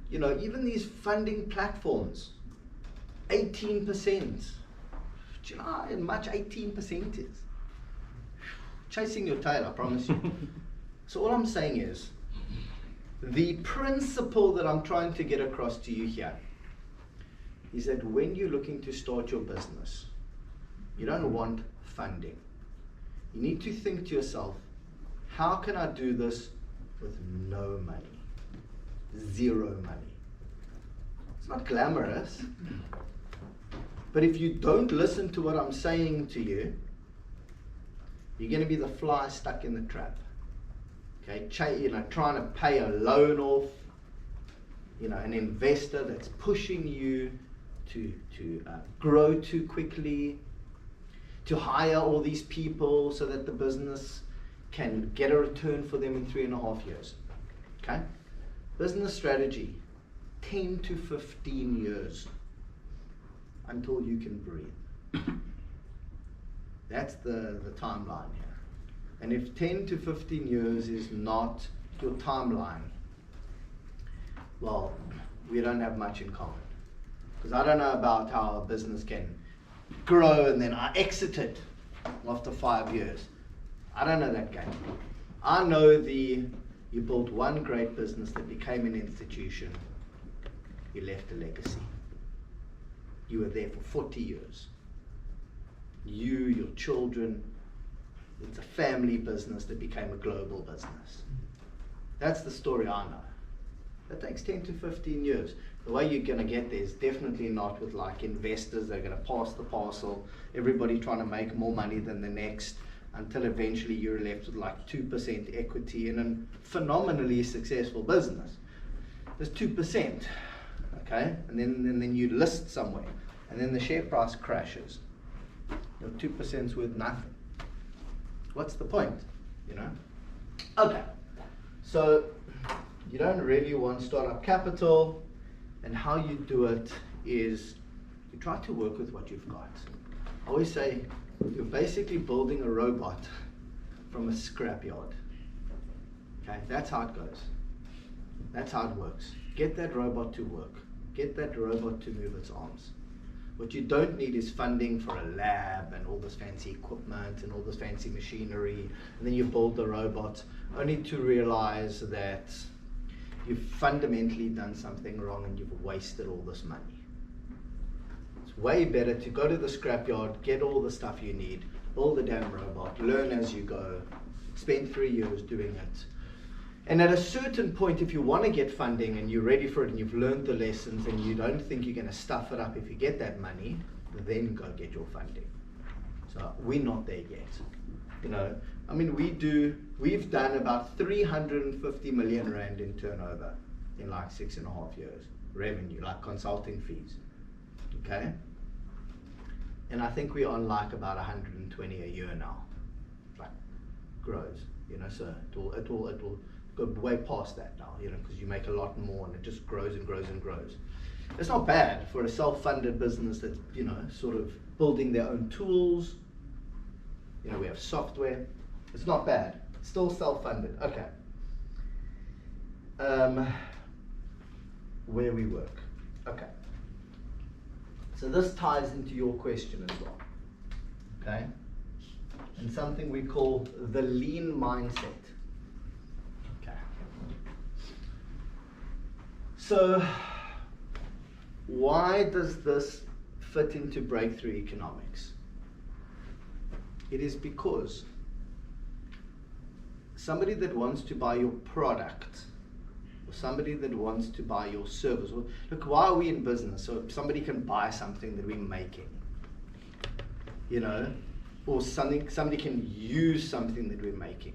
You know, even these funding platforms, 18%. Do you know how much 18% is? Chasing your tail, I promise you. So all I'm saying is, the principle that I'm trying to get across to you here is that when you're looking to start your business, you don't want funding. You need to think to yourself, how can I do this with no money? 0 money. It's not glamorous. But if you don't listen to what I'm saying to you, you're going to be the fly stuck in the trap. Okay, trying to pay a loan off, an investor that's pushing you to grow too quickly, to hire all these people so that the business can get a return for them in 3.5 years. Okay? Business strategy, 10 to 15 years until you can breathe. That's the timeline here. And if 10 to 15 years is not your timeline, well, we don't have much in common. Because I don't know about how a business can grow and then I exit it after 5 years. I don't know that game. I know you built one great business that became an institution. You left a legacy. You were there for 40 years. You, your children, it's a family business that became a global business. That's the story I know. That takes 10 to 15 years. The way you're going to get there is definitely not with like investors that are going to pass the parcel, everybody trying to make more money than the next, until eventually you're left with like 2% equity in a phenomenally successful business. There's 2%, okay? And then you list somewhere, and then the share price crashes. Your 2% is worth nothing. What's the point, Okay, so You don't really want startup capital, and how you do it is you try to work with what you've got. I always say you're basically building a robot from a scrapyard. Okay, that's how it goes. That's how it works. Get that robot to work. Get that robot to move its arms. What you don't need is funding for a lab and all this fancy equipment and all this fancy machinery, and then you build the robot only to realize that you've fundamentally done something wrong and you've wasted all this money. It's way better to go to the scrapyard, get all the stuff you need, build a damn robot, learn as you go, spend 3 years doing it. And at a certain point, if you want to get funding and you're ready for it and you've learned the lessons and you don't think you're going to stuff it up if you get that money, then go get your funding. So we're not there yet. You know, I mean, we've done about 350 million rand in turnover in like 6.5 years, revenue, like consulting fees, okay? And I think we're on like about 120 a year now, like grows, you know, so it will go way past that now, you know, because you make a lot more and it just grows and grows and grows. It's not bad for a self-funded business that's, you know, sort of building their own tools. You know, we have software. It's not bad. It's still self-funded. Okay. Where we work. Okay. So this ties into your question as well. Okay. And something we call the lean mindset. So, why does this fit into breakthrough economics? It is because somebody that wants to buy your product, or somebody that wants to buy your service, or, look, why are we in business? So somebody can buy something that we're making, you know, or somebody can use something that we're making.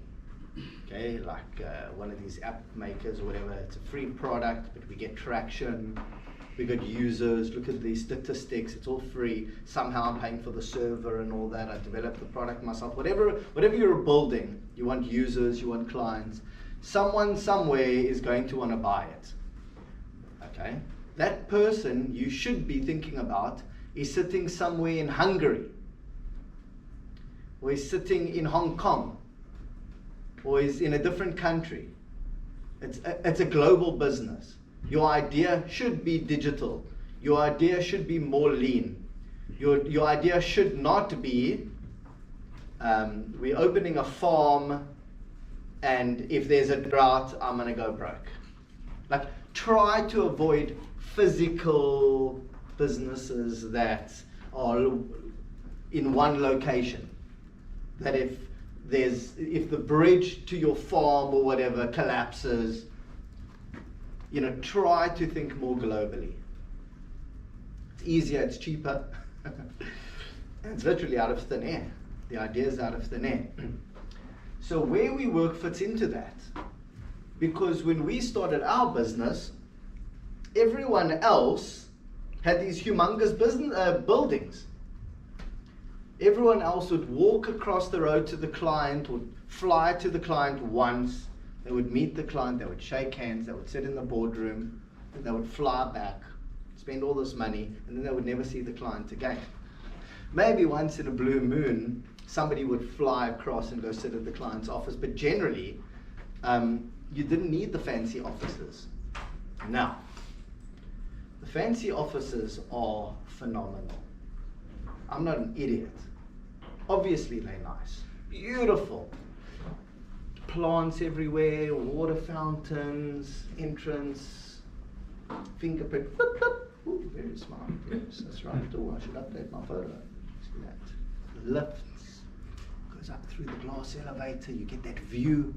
Okay, like one of these app makers or whatever, it's a free product, but we get traction, we got users, look at these statistics, it's all free, somehow I'm paying for the server and all that, I developed the product myself, whatever you're building, you want users, you want clients, someone somewhere is going to want to buy it, okay? That person you should be thinking about is sitting somewhere in Hungary, or is sitting in Hong Kong, or is in a different country. It's a global business. Your idea should be digital. Your idea should be more lean. Your idea should not be, we're opening a farm and if there's a drought, I'm gonna go broke. Like, try to avoid physical businesses that are in one location. That if the bridge to your farm or whatever collapses, you know, try to think more globally. It's easier, it's cheaper, and it's literally out of thin air. The idea is out of thin air. So where we work fits into that, because when we started our business, everyone else had these humongous buildings. Everyone else would walk across the road to the client, would fly to the client once, they would meet the client, they would shake hands, they would sit in the boardroom, and they would fly back, spend all this money, and then they would never see the client again. Maybe once in a blue moon, somebody would fly across and go sit at the client's office, but generally, you didn't need the fancy offices. Now, the fancy offices are phenomenal. I'm not an idiot. Obviously they're nice, beautiful. Plants everywhere, water fountains, entrance, fingerprint, flip, flip. Ooh, very smart. Yes, that's right. Oh, I should update my photo. See that? Lifts, goes up through the glass elevator, you get that view.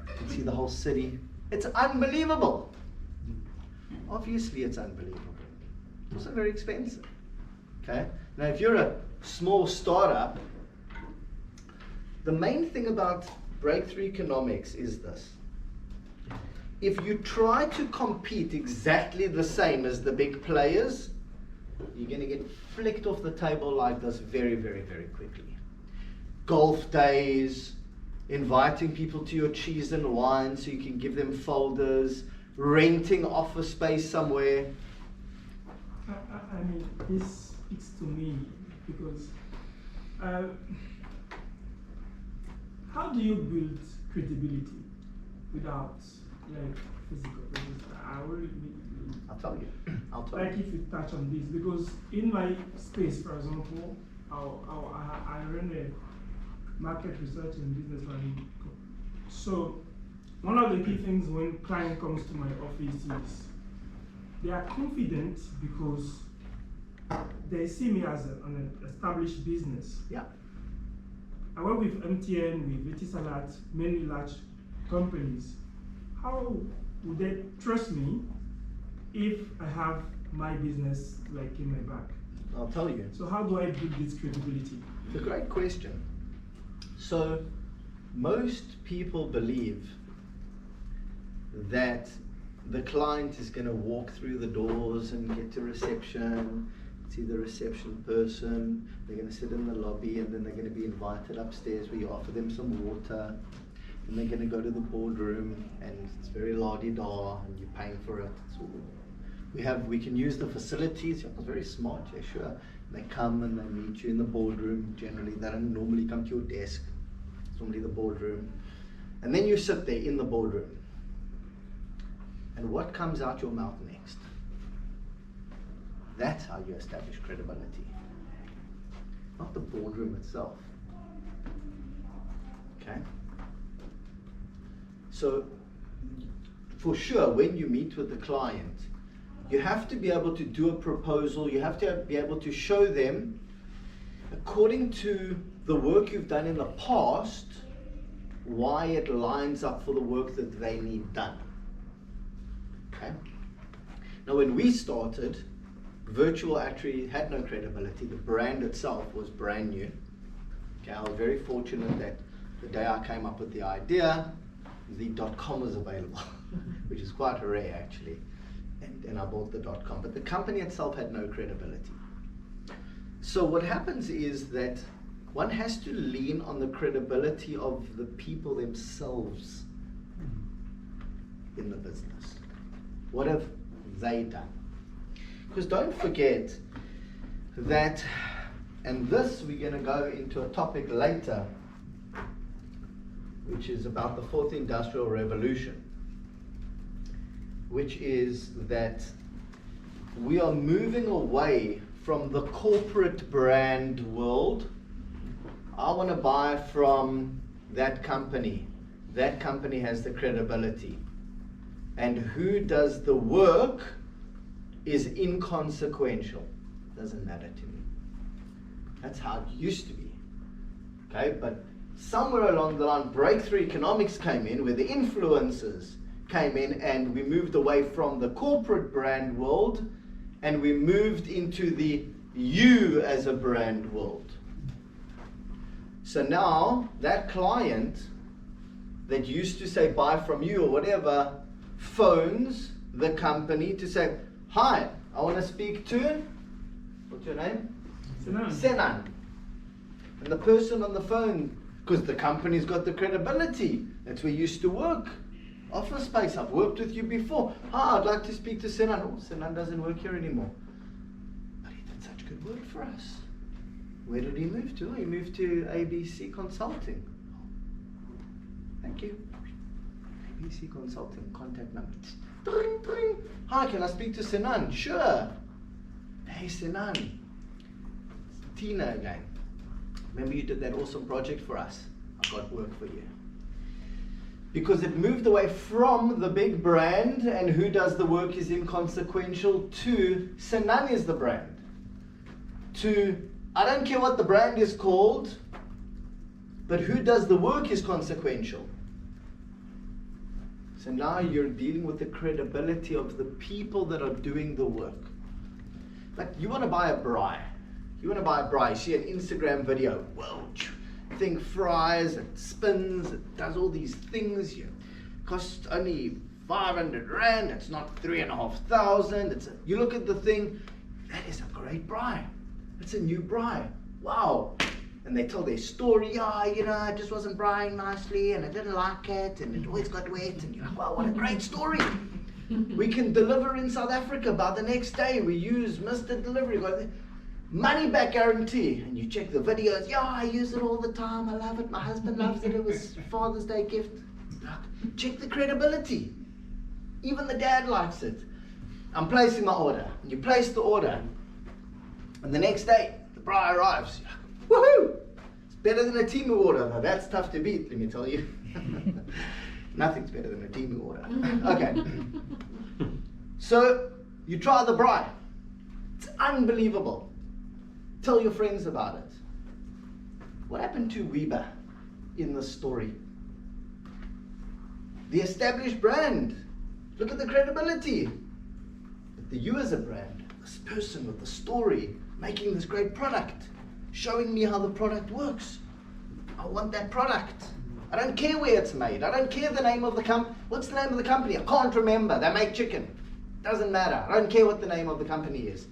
You can see the whole city. It's unbelievable. Obviously it's unbelievable. It's also very expensive. Okay? Now if you're a small startup, the main thing about breakthrough economics is this. If you try to compete exactly the same as the big players, you're going to get flicked off the table like this very, very, very quickly. Golf days, inviting people to your cheese and wine so you can give them folders, renting office space somewhere. I mean, this speaks to me because how do you build credibility without like physical? I'll tell you. Like if you touch on this, because in my space, for example, I run a market research and business planning. So one of the key things when client comes to my office is they are confident because they see me as an established business. Yeah. I work with MTN, with Etisalat, many large companies. How would they trust me if I have my business like in my back? I'll tell you. So how do I build this credibility? It's a great question. So most people believe that the client is going to walk through the doors and get to reception, see the reception person, they're going to sit in the lobby, and then they're going to be invited upstairs where you offer them some water, and they're going to go to the boardroom, and it's very la-di-da, and you're paying for it. It's all, we can use the facilities. It's very smart, yeah, sure. They come and they meet you in the boardroom. Generally, they don't normally come to your desk. It's normally the boardroom, and then you sit there in the boardroom. And what comes out your mouth next? That's how you establish credibility. Not the boardroom itself. Okay? So, for sure, when you meet with the client, you have to be able to do a proposal. You have to be able to show them, according to the work you've done in the past, why it lines up for the work that they need done. Okay? Now, when we started, Virtual actually had no credibility. The brand itself was brand new. Okay, I was very fortunate that the day I came up with the idea, the .com was available, which is quite rare actually, and I bought the .com. But the company itself had no credibility. So what happens is that one has to lean on the credibility of the people themselves in the business. What have they done? Because don't forget that, and this we're going to go into a topic later, which is about the fourth industrial revolution, which is that we are moving away from the corporate brand world. I want to buy from that company. That company has the credibility. And who does the work is inconsequential. Doesn't matter to me. That's how it used to be. Okay, but somewhere along the line, breakthrough economics came in, where the influencers came in, and we moved away from the corporate brand world, and we moved into the you as a brand world. So now that client that used to say buy from you or whatever phones the company to say, hi, I want to speak to, what's your name? Senan. And the person on the phone, because the company's got the credibility, that's where you used to work. Office space, I've worked with you before. I'd like to speak to Senan. Oh, Senan doesn't work here anymore. But he did such good work for us. Where did he move to? He moved to ABC Consulting. Thank you. ABC Consulting, contact number. Dring, dring. Hi, can I speak to Senan? Sure. Hey Senan, it's Tina again. Remember you did that awesome project for us? I've got work for you. Because it moved away from the big brand and who does the work is inconsequential to Senan is the brand. To I don't care what the brand is called, but who does the work is consequential. So now you're dealing with the credibility of the people that are doing the work. Like you want to buy a braai. You want to buy a braai. You see an Instagram video. Whoa, thing fries, it spins, it does all these things. You costs only 500 Rand. It's not 3,500. You look at the thing. That is a great braai. It's a new braai. Wow. and they tell their story. Yeah, you know, it just wasn't drying nicely, and I didn't like it, and it always got wet, and you're like, wow, what a great story. We can deliver in South Africa by the next day. We use Mr. Delivery. Got the money back guarantee. And you check the videos. Yeah, I use it all the time. I love it. My husband loves it. It was Father's Day gift. Check the credibility. Even the dad likes it. I'm placing my order. And you place the order. And the next day, the braai arrives. You're like, woohoo! It's better than a Temu order. Now that's tough to beat, let me tell you. Nothing's better than a Temu order. Okay. So you try the braai. It's unbelievable. Tell your friends about it. What happened to Weber in this story? The established brand. Look at the credibility. But the you as a brand, this person with the story, making this great product, showing me how the product works. I want that product. I don't care where it's made. I don't care the name of the company. What's the name of the company? I can't remember. They make chicken. Doesn't matter. I don't care what the name of the company is.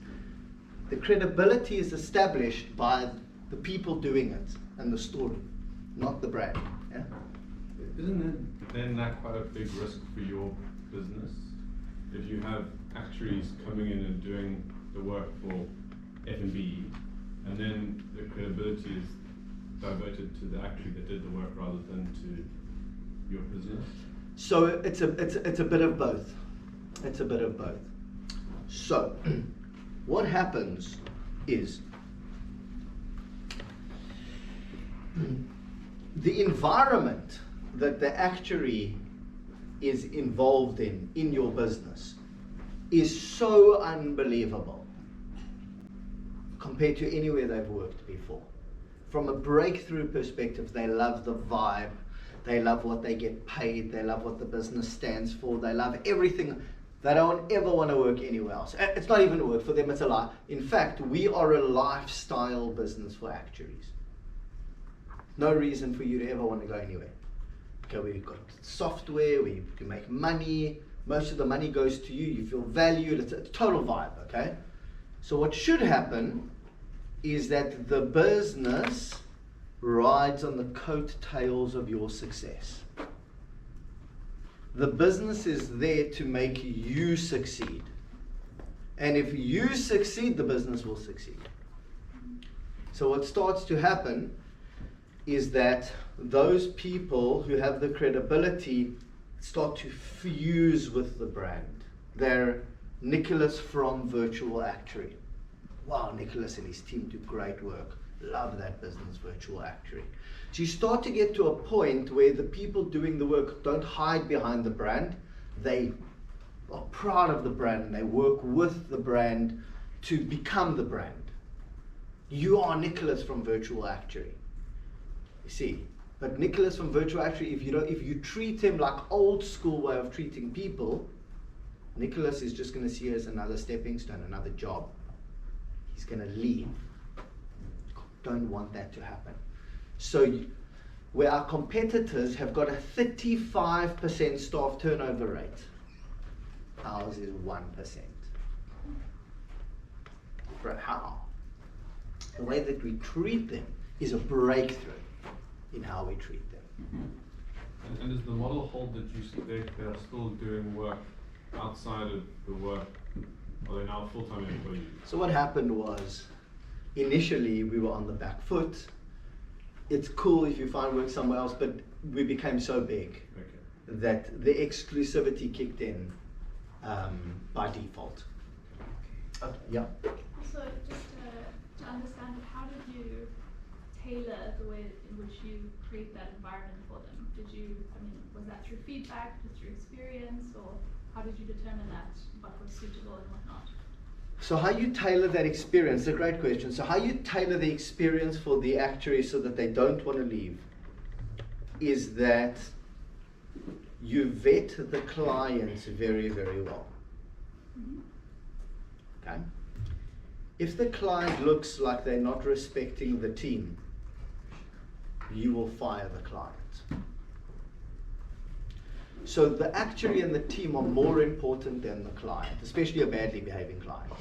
The credibility is established by the people doing it and the story, not the brand. Yeah? Isn't it then that quite a big risk for your business? If you have actuaries coming in and doing the work for F&B, and then the credibility is diverted to the actuary that did the work rather than to your business? So it's a bit of both. It's a bit of both. So what happens is the environment that the actuary is involved in your business is so unbelievable compared to anywhere they've worked before. From a breakthrough perspective, they love the vibe, they love what they get paid, they love what the business stands for, they love everything. They don't ever want to work anywhere else. It's not even a work for them, it's a life. In fact, we are a lifestyle business for actuaries. No reason for you to ever want to go anywhere. Okay, we've got software, we can make money, most of the money goes to you, you feel valued, it's a total vibe, okay? So what should happen is that the business rides on the coattails of your success. The business is there to make you succeed. And if you succeed, the business will succeed. So what starts to happen is that those people who have the credibility start to fuse with the brand. They're Nicholas from Virtual Actuary. Wow, Nicholas and his team do great work. Love that business, Virtual Actuary. So you start to get to a point where the people doing the work don't hide behind the brand. They are proud of the brand and they work with the brand to become the brand. You are Nicholas from Virtual Actuary. You see, but Nicholas from Virtual Actuary, if you treat him like old school way of treating people, Nicholas is just going to see it as another stepping stone, another job. He's going to leave. Don't want that to happen. So where our competitors have got a 35% staff turnover rate, ours is 1%. But how? The way that we treat them is a breakthrough in how we treat them. And does the model hold that they're still doing work outside of the work, or they're now full-time employees? So what happened was, initially we were on the back foot. It's cool if you find work somewhere else, but we became so big that the exclusivity kicked in by default. Yeah. So just to understand, how did you tailor the way in which you create that environment for them? Was that through feedback, just through experience, or how did you determine that, what was suitable and what not? So how you tailor that experience, a great question. So how you tailor the experience for the actuary so that they don't want to leave is that you vet the clients very, very well. Mm-hmm. Okay? If the client looks like they're not respecting the team, you will fire the client. So the actuary and the team are more important than the client, especially a badly behaving client.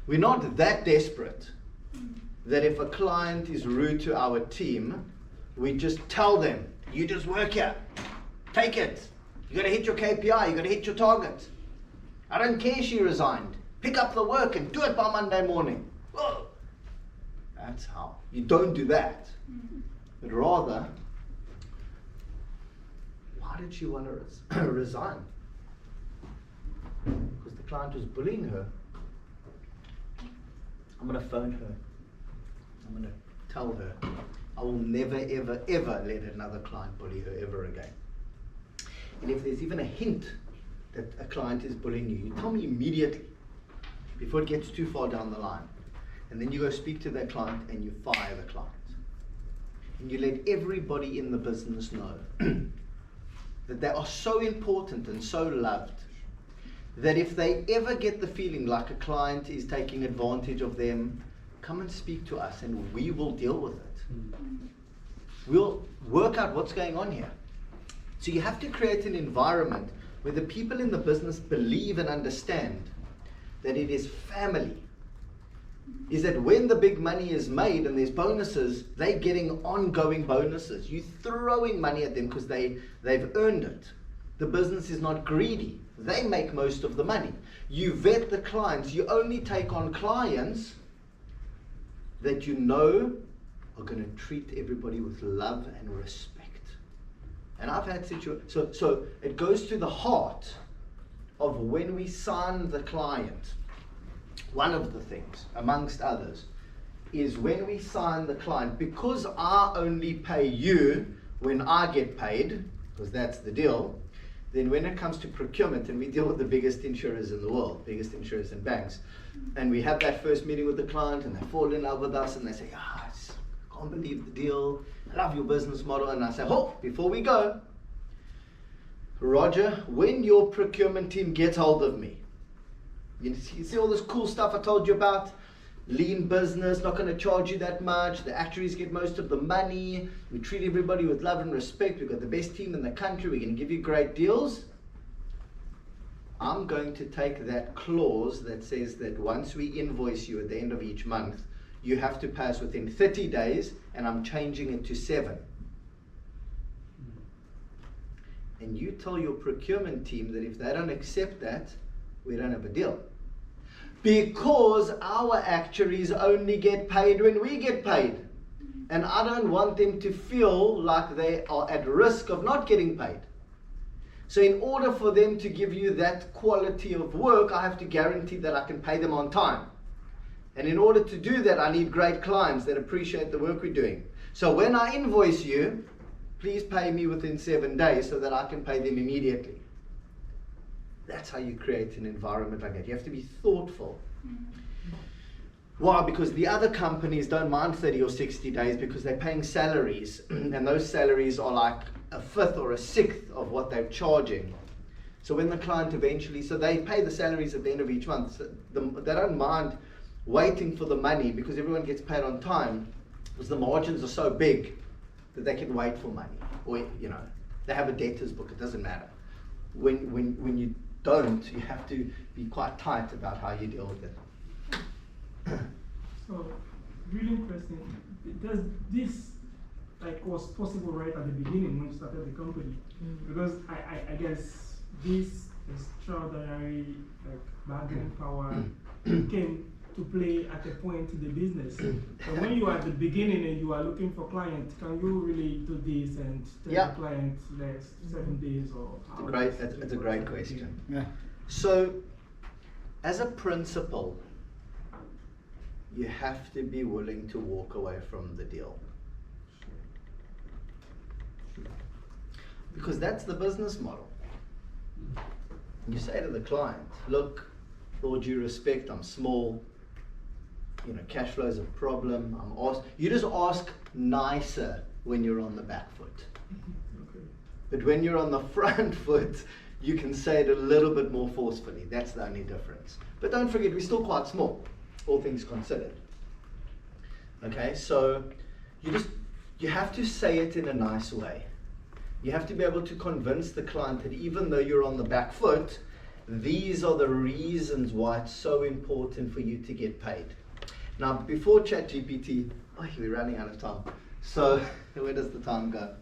We're not that desperate that if a client is rude to our team, we just tell them, you just work here, take it. You gotta hit your KPI, you gotta hit your target. I don't care she resigned. Pick up the work and do it by Monday morning. Whoa. That's how. You don't do that. But rather, why did she want to resign? Because the client was bullying her. I'm going to phone her. I'm going to tell her. I will never, ever, ever let another client bully her ever again. And if there's even a hint that a client is bullying you, you tell me immediately before it gets too far down the line. And then you go speak to that client and you fire the client. And you let everybody in the business know that they are so important and so loved that if they ever get the feeling like a client is taking advantage of them, come and speak to us and we will deal with it. We'll work out what's going on here. So you have to create an environment where the people in the business believe and understand that it is family. Is that when the big money is made and there's bonuses, they're getting ongoing bonuses. You're throwing money at them because they've earned it. The business is not greedy. They make most of the money. You vet the clients. You only take on clients that you know are going to treat everybody with love and respect. And I've had situations, so it goes to the heart of when we sign the client. One of the things, amongst others, is when we sign the client, because I only pay you when I get paid, because that's the deal, then when it comes to procurement, and we deal with the biggest insurers in the world, biggest insurers and banks, and we have that first meeting with the client and they fall in love with us and they say, I just can't believe the deal, I love your business model, and I say, before we go, Roger, when your procurement team gets hold of me, you see all this cool stuff I told you about? Lean business, not going to charge you that much. The actuaries get most of the money. We treat everybody with love and respect. We've got the best team in the country. We're going to give you great deals. I'm going to take that clause that says that once we invoice you at the end of each month, you have to pay us within 30 days, and I'm changing it to 7. And you tell your procurement team that if they don't accept that, we don't have a deal. Because our actuaries only get paid when we get paid. And I don't want them to feel like they are at risk of not getting paid. So in order for them to give you that quality of work, I have to guarantee that I can pay them on time. And in order to do that, I need great clients that appreciate the work we're doing. So when I invoice you, please pay me within 7 days so that I can pay them immediately. That's how you create an environment like that. You have to be thoughtful. Why? Because the other companies don't mind 30 or 60 days because they're paying salaries, and those salaries are like a fifth or a sixth of what they're charging. So when the client eventually, so they pay the salaries at the end of each month. So they don't mind waiting for the money because everyone gets paid on time because the margins are so big that they can wait for money. Or, they have a debtor's book, it doesn't matter. When you don't, you have to be quite tight about how you deal with it. So, really interesting. Does this was possible right at the beginning when you started the company? Because I guess this extraordinary bargaining power came to play at a point in the business. So when you are at the beginning and you are looking for clients, can you really do this and tell the client less 7 days or how? That's a great question. Yeah. So, as a principle, you have to be willing to walk away from the deal. Because that's the business model. You say to the client, look, with all due respect, I'm small, cash flow is a problem, you just ask nicer when you're on the back foot. Okay. But when you're on the front foot, you can say it a little bit more forcefully. That's the only difference. But don't forget, we're still quite small, all things considered. Okay, so you have to say it in a nice way. You have to be able to convince the client that even though you're on the back foot, these are the reasons why it's so important for you to get paid. Now, before ChatGPT, we're running out of time. So, where does the time go?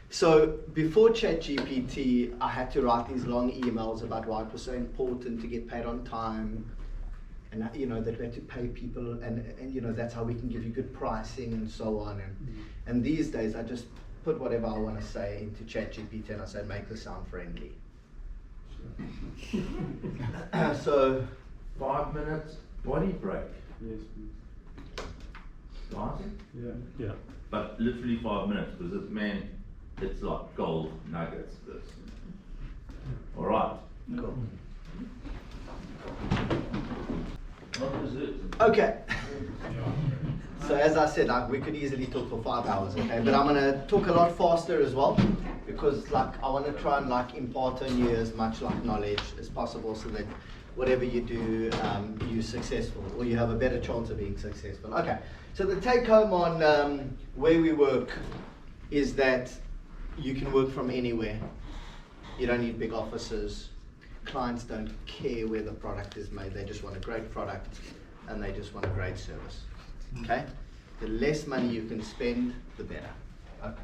So, before ChatGPT, I had to write these long emails about why it was so important to get paid on time, and that we had to pay people, and that's how we can give you good pricing and so on. And these days, I just put whatever I want to say into ChatGPT, and I say, make this sound friendly. So, 5 minutes body break. Yes, please. Guys? Yeah. But literally 5 minutes, because this man, it's like gold nuggets, this. Alright. Cool. What is it? Okay. So as I said, we could easily talk for 5 hours, okay? But I'm gonna talk a lot faster as well, because I want to try and impart on you as much knowledge as possible, so that whatever you do, you're successful, or you have a better chance of being successful. Okay. So the take home on where we work is that you can work from anywhere. You don't need big offices. Clients don't care where the product is made. They just want a great product, and they just want a great service. Okay? The less money you can spend, the better. Okay.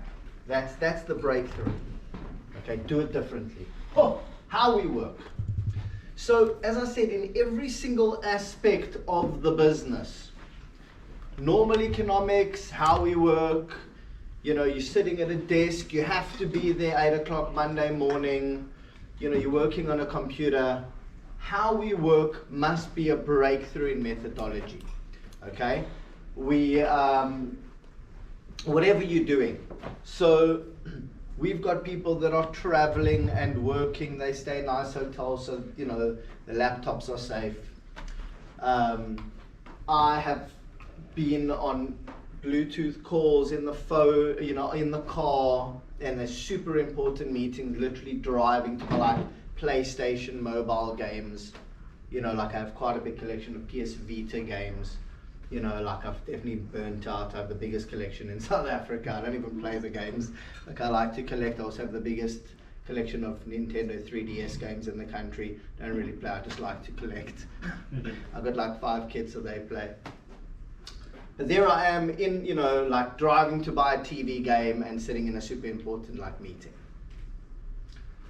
That's the breakthrough. Okay, do it differently. How we work. So, as I said, in every single aspect of the business, normal economics, how we work, you're sitting at a desk, you have to be there 8 o'clock Monday morning, you're working on a computer. How we work must be a breakthrough in methodology. Okay? Whatever you're doing. So, we've got people that are traveling and working. They stay in nice hotels, so the laptops are safe. I have been on Bluetooth calls in the phone, in the car, and there's super important meetings, literally driving to PlayStation mobile games. I have quite a big collection of PS Vita games. I've definitely burnt out. I have the biggest collection in South Africa. I don't even play the games. I like to collect. I also have the biggest collection of Nintendo 3DS games in the country. Don't really play, I just like to collect. I've got 5 kids, so they play. But there I am in, driving to buy a TV game and sitting in a super important meeting.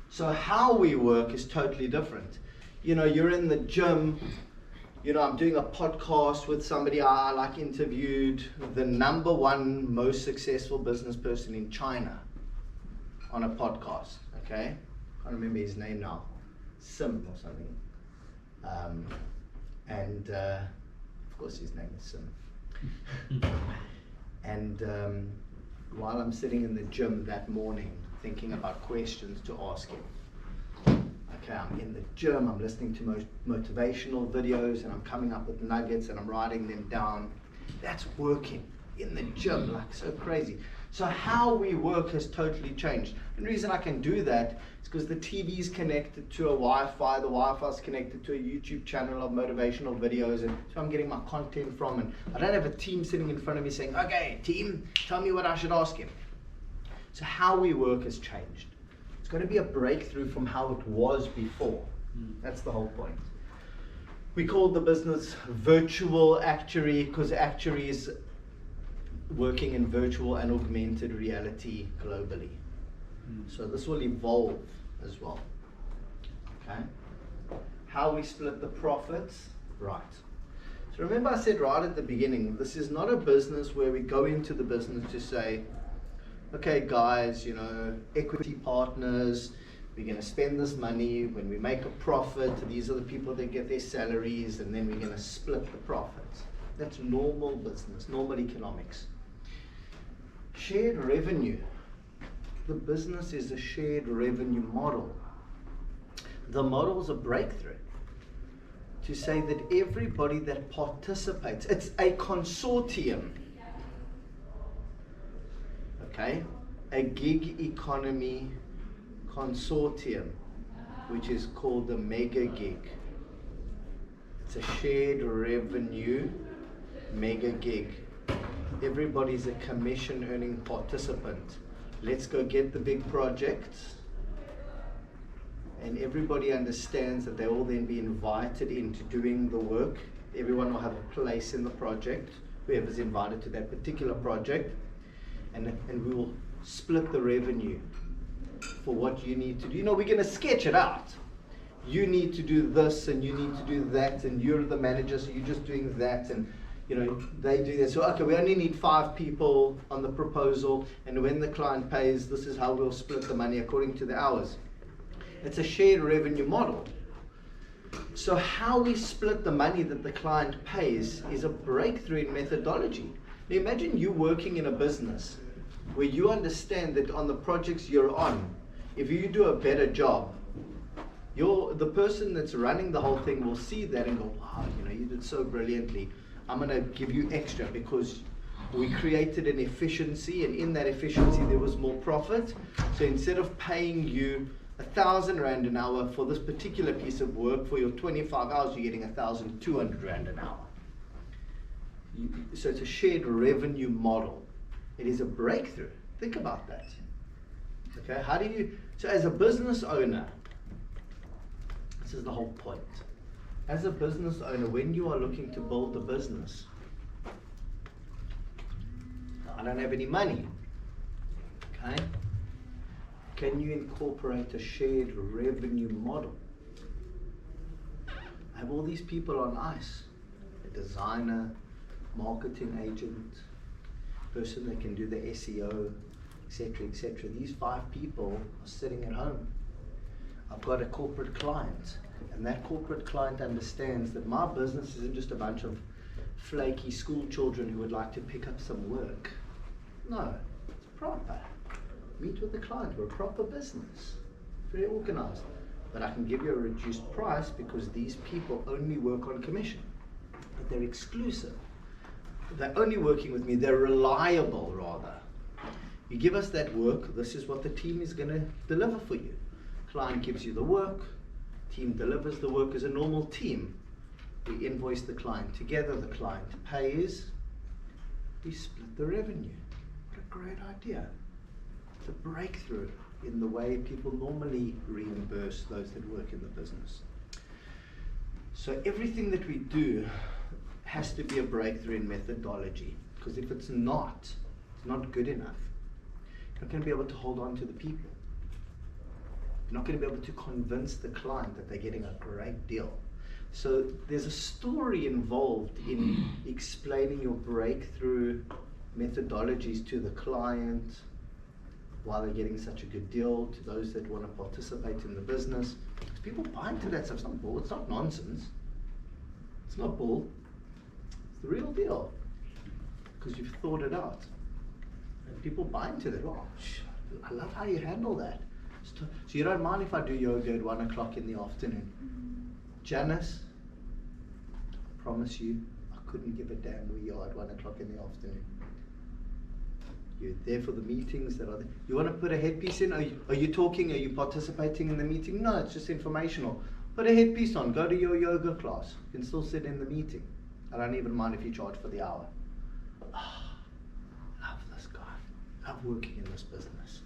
So how we work is totally different. You're in the gym. I'm doing a podcast with somebody I interviewed, the #1 most successful business person in China on a podcast, okay? I can't remember his name now, Sim or something. Of course his name is Sim. And while I'm sitting in the gym that morning thinking about questions to ask him, okay, I'm in the gym, I'm listening to motivational videos, and I'm coming up with nuggets, and I'm writing them down. That's working in the gym, so crazy. So how we work has totally changed. And the reason I can do that is because the TV is connected to a Wi-Fi, the Wi-Fi is connected to a YouTube channel of motivational videos, and so I'm getting my content from, and I don't have a team sitting in front of me saying, okay, team, tell me what I should ask him. So how we work has changed. It's going to be a breakthrough from how it was before. That's the whole point. We called the business virtual actuary because actuary is working in virtual and augmented reality globally. So this will evolve as well. Okay. How we split the profits, right. So remember I said right at the beginning, this is not a business where we go into the business to say, okay guys, equity partners, we're going to spend this money. When we make a profit, these are the people that get their salaries, and then we're going to split the profits. That's normal business, normal economics. Shared revenue. The business is a shared revenue model. The model is a breakthrough to say that everybody that participates, it's a consortium. Okay, a gig economy consortium, which is called the mega gig. It's a shared revenue mega gig. Everybody's a commission earning participant. Let's go get the big projects, and everybody understands that they will then be invited into doing the work Everyone will have a place in the project, whoever's invited to that particular project, and we will split the revenue for what you need to do. You know, we're going to sketch it out. You need to do this, and you need to do that, and you're the manager, so you're just doing that, and you know, they do that. So, okay, we only need 5 people on the proposal, and when the client pays, this is how we'll split the money according to the hours. It's a shared revenue model. So how we split the money that the client pays is a breakthrough in methodology. Now imagine you working in a business where you understand that on the projects you're on, if you do a better job, the person that's running the whole thing will see that and go, wow, you know, you did so brilliantly. I'm going to give you extra because we created an efficiency, and in that efficiency there was more profit. So instead of paying you 1,000 Rand an hour for this particular piece of work, for your 25 hours, you're getting 1,200 Rand an hour. So it's a shared revenue model. It is a breakthrough. Think about that. Okay, so as a business owner, this is the whole point. As a business owner, when you are looking to build a business, I don't have any money, okay? Can you incorporate a shared revenue model? I have all these people on ice, a designer, marketing agent, person that can do the SEO, etc., etc. These 5 people are sitting at home. I've got a corporate client, and that corporate client understands that my business isn't just a bunch of flaky school children who would like to pick up some work. No, it's proper. Meet with the client. We're a proper business, very organized. But I can give you a reduced price because these people only work on commission. But they're exclusive. They're only working with me. They're reliable, rather. You give us that work, this is what the team is going to deliver for you. Client gives you the work, team delivers the work as a normal team. We invoice the client together, the client pays, we split the revenue. What a great idea. It's a breakthrough in the way people normally reimburse those that work in the business. So everything that we do has to be a breakthrough in methodology, because if it's not good enough. You're not going to be able to hold on to the people. You're not going to be able to convince the client that they're getting a great deal. So there's a story involved in explaining your breakthrough methodologies to the client, why they're getting such a good deal, to those that want to participate in the business. Because people buy into that stuff. It's not bull, it's not nonsense. It's not bull. It's the real deal. Because you've thought it out. And people buy into that. Oh, I love how you handle that. So you don't mind if I do yoga at 1 o'clock in the afternoon? Janice, I promise you, I couldn't give a damn where you are at 1 o'clock in the afternoon. You're there for the meetings that are there. You want to put a headpiece in? Are you talking? Are you participating in the meeting? No, it's just informational. Put a headpiece on. Go to your yoga class. You can still sit in the meeting. I don't even mind if you charge for the hour. Oh, love this guy. Love working in this business.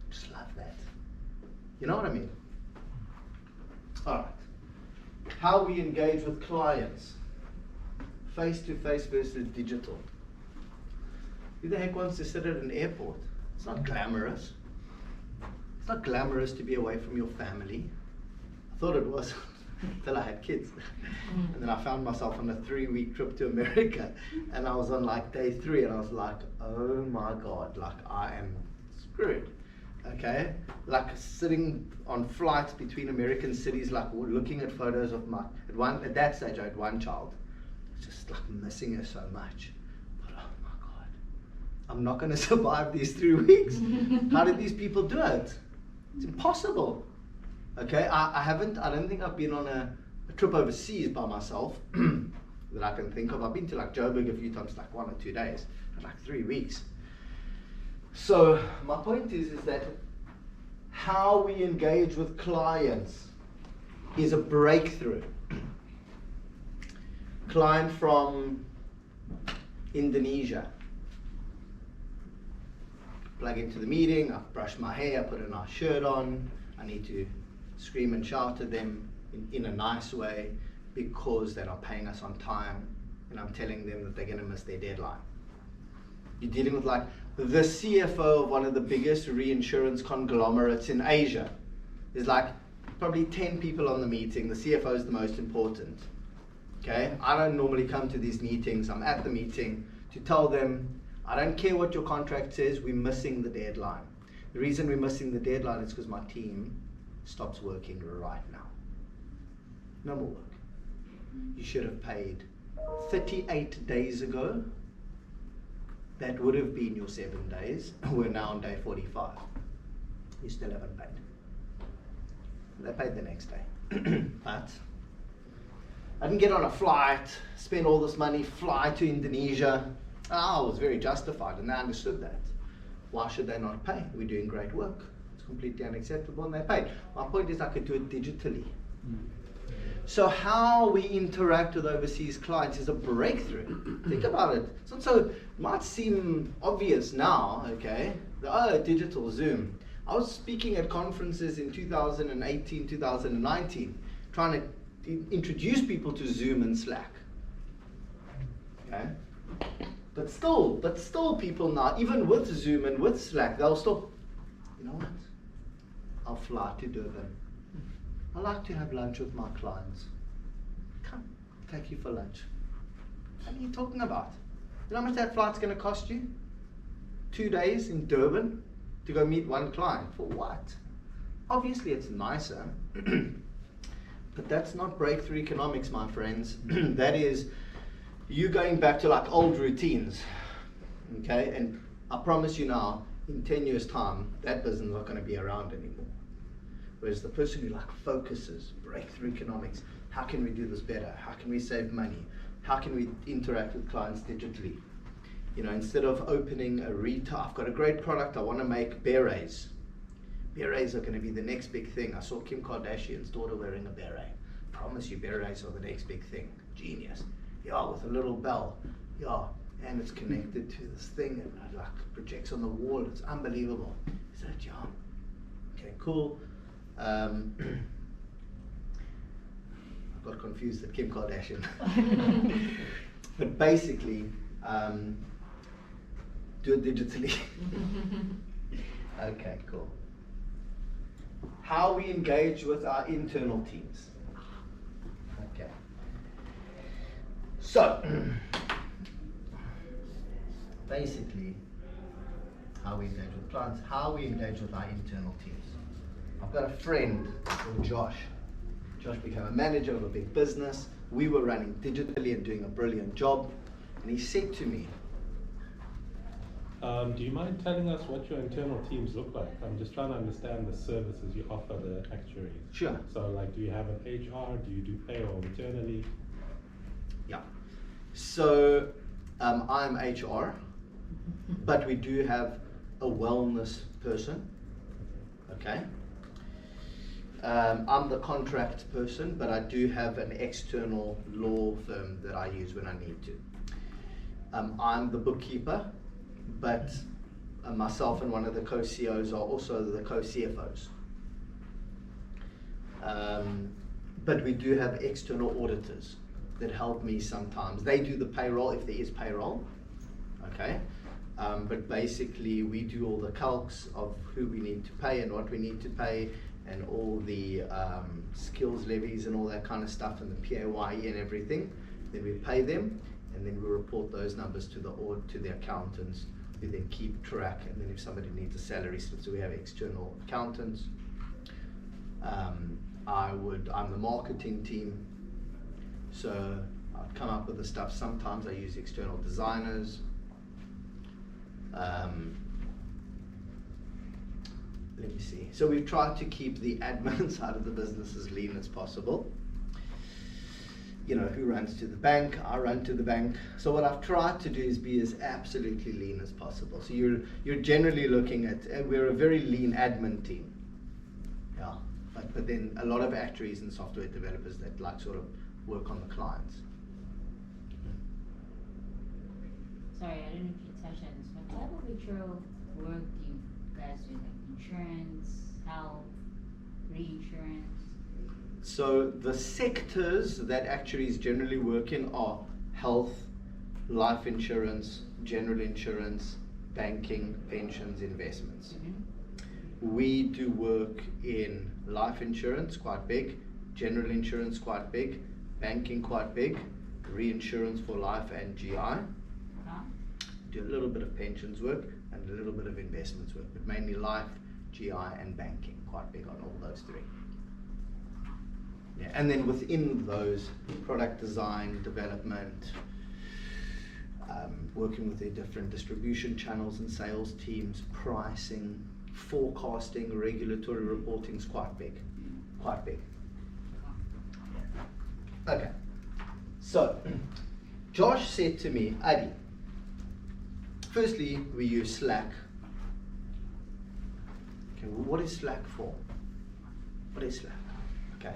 Just love that. You know what I mean? All right. How we engage with clients. Face-to-face versus digital. Who the heck wants to sit at an airport? It's not glamorous. It's not glamorous to be away from your family. I thought it was until I had kids. And then I found myself on a 3-week trip to America, and I was on like day 3, and I was like, oh my God, like I am screwed. Okay, like sitting on flights between American cities, like looking at photos of at that stage I had 1 child, just like missing her so much. But oh my God, I'm not going to survive these 3 weeks. How did these people do it? It's impossible. Okay, I don't think I've been on a trip overseas by myself that I can think of. I've been to like Joburg a few times, like 1 or 2 days, but like 3 weeks. So my point is that how we engage with clients is a breakthrough. Client from Indonesia. Plug into the meeting, I brush my hair, I put a nice shirt on, I need to scream and shout at them in a nice way, because they're not paying us on time, and I'm telling them that they're going to miss their deadline. You're dealing with like the CFO of one of the biggest reinsurance conglomerates in Asia. There's like probably 10 people on the meeting. The CFO is the most important. Okay, I don't normally come to these meetings. I'm at the meeting to tell them, I don't care what your contract says, we're missing the deadline. The reason we're missing the deadline is because my team stops working right now. No more work. You should have paid 38 days ago. That would have been your 7 days. We're now on day 45. You still haven't paid. They paid the next day. But I didn't get on a flight, spend all this money, fly to Indonesia. I was very justified, and they understood that. Why should they not pay? We're doing great work. It's completely unacceptable, and they paid. My point is I could do it digitally. So how we interact with overseas clients is a breakthrough. Think about it. It's not so, it might seem obvious now, okay? Digital Zoom. I was speaking at conferences in 2018, 2019, trying to introduce people to Zoom and Slack. Okay? But still people now, even with Zoom and with Slack, they'll still, you know what? I'll fly to Durban. I like to have lunch with my clients. Come, take you for lunch. What are you talking about? You know how much that flight's going to cost you? 2 days in Durban to go meet one client. For what? Obviously it's nicer, but that's not breakthrough economics, my friends. That is you going back to like old routines. Okay, and I promise you now, in 10 years' time, that business is not going to be around anymore. Whereas the person who like focuses, breakthrough economics, how can we do this better? How can we save money? How can we interact with clients digitally? You know, instead of opening a retail, I've got a great product, I want to make berets. Berets are going to be the next big thing. I saw Kim Kardashian's daughter wearing a beret. Promise you, berets are the next big thing. Genius. Yeah, with a little bell. Yeah, and it's connected to this thing and it like projects on the wall. It's unbelievable. Is that yeah? Okay, cool. I got confused at Kim Kardashian. But basically, do it digitally. Okay, cool. How we engage with our internal teams. Okay. So, basically, how we engage with clients, how we engage with our internal teams. I've got a friend called Josh. Josh became a manager of a big business. We were running digitally and doing a brilliant job. And he said to me, do you mind telling us what your internal teams look like? I'm just trying to understand the services you offer the actuaries. Sure. So like, do you have an HR? Do you do payroll internally? Yeah. So I'm HR, but we do have a wellness person. Okay. I'm the contract person, but I do have an external law firm that I use when I need to. I'm the bookkeeper, but myself and one of the co-CEOs are also the co-CFOs. But we do have external auditors that help me sometimes. They do the payroll if there is payroll, okay? But basically we do all the calcs of who we need to pay and what we need to pay and all the skills levies and all that kind of stuff and the PAYE and everything. Then we pay them and then we report those numbers to the accountants who then keep track, and then if somebody needs a salary slip, so we have external accountants. I'm the marketing team, so I'd come up with the stuff. Sometimes I use external designers. Let me see. So we've tried to keep the admin side of the business as lean as possible. You know, who runs to the bank? I run to the bank. So what I've tried to do is be as absolutely lean as possible. So you're generally looking at, we're a very lean admin team. Yeah, but then a lot of actuaries and software developers that like sort of work on the clients. Sorry, I don't know if you touched on this, but what type of retro work do you guys do? Like insurance, health, reinsurance? So the sectors that actuaries generally work in are health, life insurance, general insurance, banking, pensions, investments. We do work in life insurance, quite big, general insurance, quite big, banking, quite big, reinsurance for life and GI. Do a little bit of pensions work and a little bit of investments work, but mainly life, GI, and banking, quite big on all those three. Yeah, and then within those, product design, development, working with their different distribution channels and sales teams, pricing, forecasting, regulatory reporting is quite big, quite big. Okay, so Josh said to me, Adi, firstly we use Slack. Okay, well, what is Slack for? What is Slack? Okay,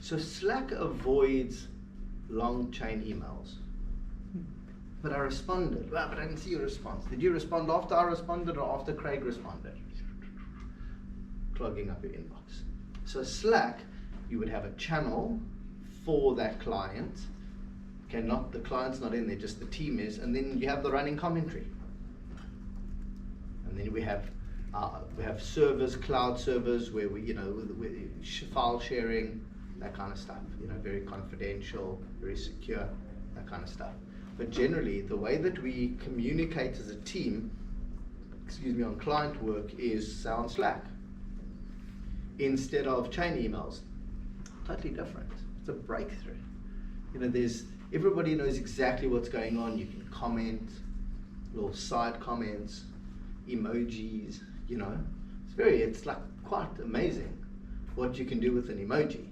so Slack avoids long chain emails. But I responded. Well, but I didn't see your response. Did you respond after I responded or after Craig responded? Clogging up your inbox. So Slack, you would have a channel for that client. Okay, not the client's not in there, just the team is, and then you have the running commentary. And then we have servers, cloud servers, where we, with file sharing, that kind of stuff. Very confidential, very secure, that kind of stuff. But generally, the way that we communicate as a team, on client work is on Slack instead of chain emails. Totally different. It's a breakthrough. Everybody knows exactly what's going on. You can comment, little side comments, emojis. It's like quite amazing what you can do with an emoji.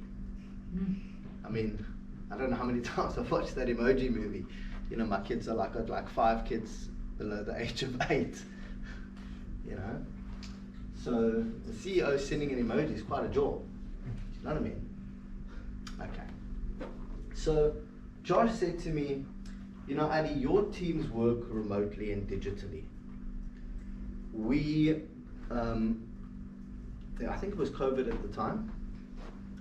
I mean, I don't know how many times I've watched that emoji movie. My kids are got like 5 kids below the age of 8. So the CEO sending an emoji is quite a job. You know what I mean? Okay. So Josh said to me, Adi, your teams work remotely and digitally. We, I think it was COVID at the time.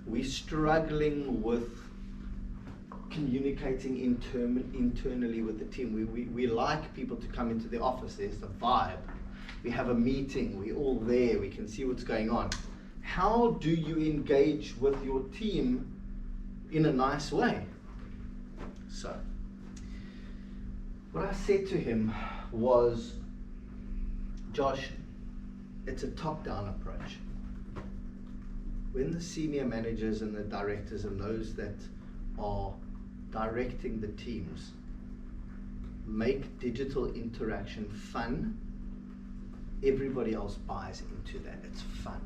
We're struggling with communicating internally with the team. We like people to come into the office. There's the vibe. We have a meeting. We're all there. We can see what's going on. How do you engage with your team in a nice way? So, what I said to him was, Josh, it's a top-down approach. When the senior managers and the directors and those that are directing the teams make digital interaction fun, everybody else buys into that. It's fun.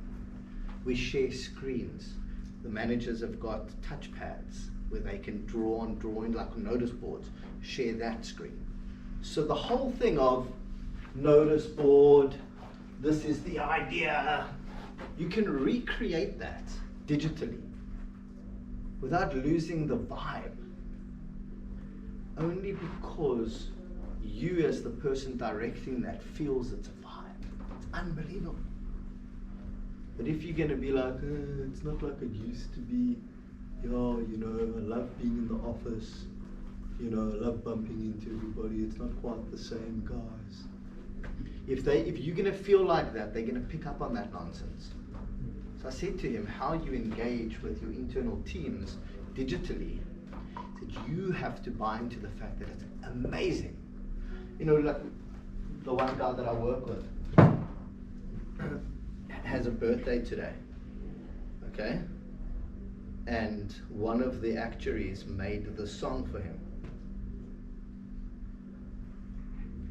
We share screens. The managers have got touchpads where they can draw on drawing like notice boards, share that screen. So the whole thing of notice board, this is the idea, you can recreate that digitally without losing the vibe. Only because you as the person directing that feels it's a vibe. It's unbelievable. But if you're going to be like, it's not like it used to be, I love being in the office, I love bumping into everybody, it's not quite the same, guys. If you're going to feel like that, they're going to pick up on that nonsense. So I said to him, how you engage with your internal teams digitally, that you have to buy into the fact that it's amazing. Like the one guy that I work with has a birthday today, okay? And one of the actuaries made the song for him.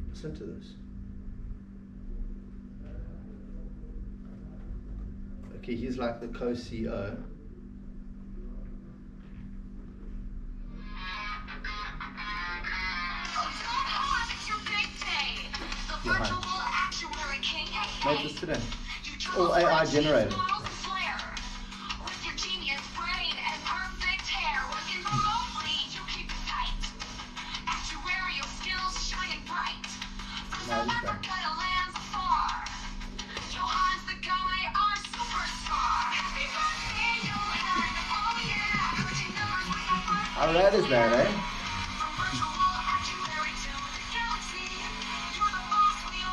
Listen to this. Okay, he's like the co-CEO. Made this today. All AI generated. How rad is that, eh?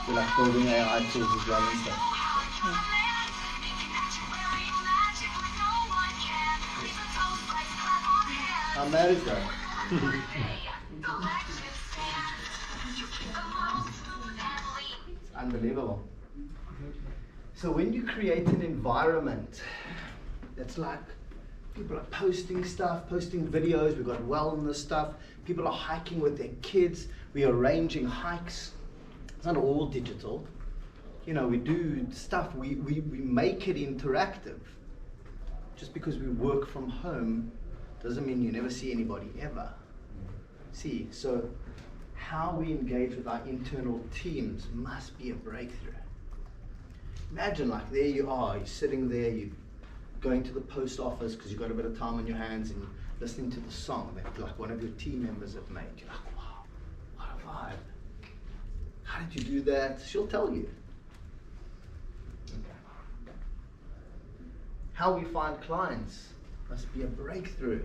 Feel like building AI tools as well and stuff. How mad is that? Unbelievable. So when you create an environment that's like people are posting stuff, posting videos, we've got wellness stuff, people are hiking with their kids, we are arranging hikes. It's not all digital. You know, we do stuff, we make it interactive. Just because we work from home doesn't mean you never see anybody ever. See, so how we engage with our internal teams must be a breakthrough. Imagine like there you are, you're sitting there, you're going to the post office because you've got a bit of time on your hands and you're listening to the song that like one of your team members have made. You're like, wow, what a vibe. How did you do that? She'll tell you. How we find clients must be a breakthrough.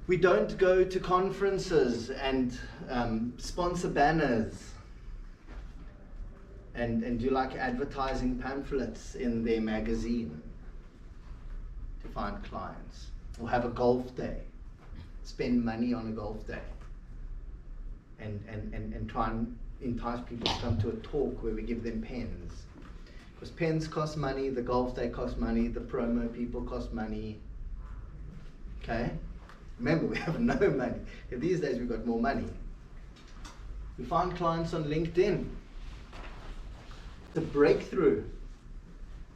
We don't go to conferences and sponsor banners and do like advertising pamphlets in their magazine to find clients. Or have a golf day, spend money on a golf day and try and entice people to come to a talk where we give them pens. Because pens cost money, the golf day costs money, the promo people cost money. Okay? Remember, we have no money. These days we've got more money. We find clients on LinkedIn. The breakthrough.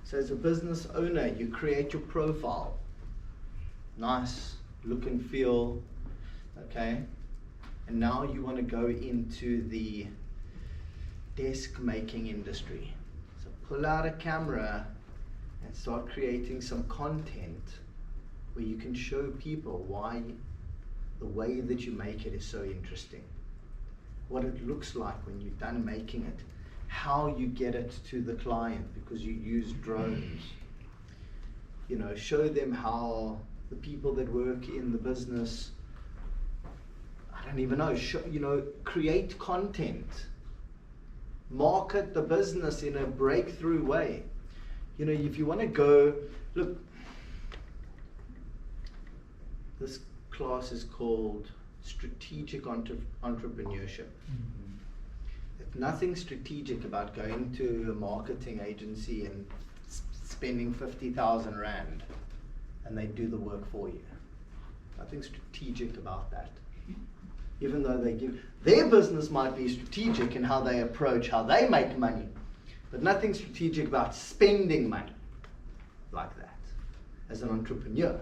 So as a business owner, you create your profile. Nice look and feel. Okay? And now you want to go into the desk making industry. So pull out a camera and start creating some content where you can show people why the way that you make it is so interesting. What it looks like when you're done making it. How you get it to the client because you use drones. You know, show them how the people that work in the business, I don't even know, create content. Market the business in a breakthrough way. You know, if you want to go, look, this class is called Strategic Entrepreneurship. There's nothing strategic about going to a marketing agency and spending 50,000 Rand and they do the work for you. Nothing strategic about that. Even though their business might be strategic in how they approach, how they make money, but nothing strategic about spending money like that as an entrepreneur.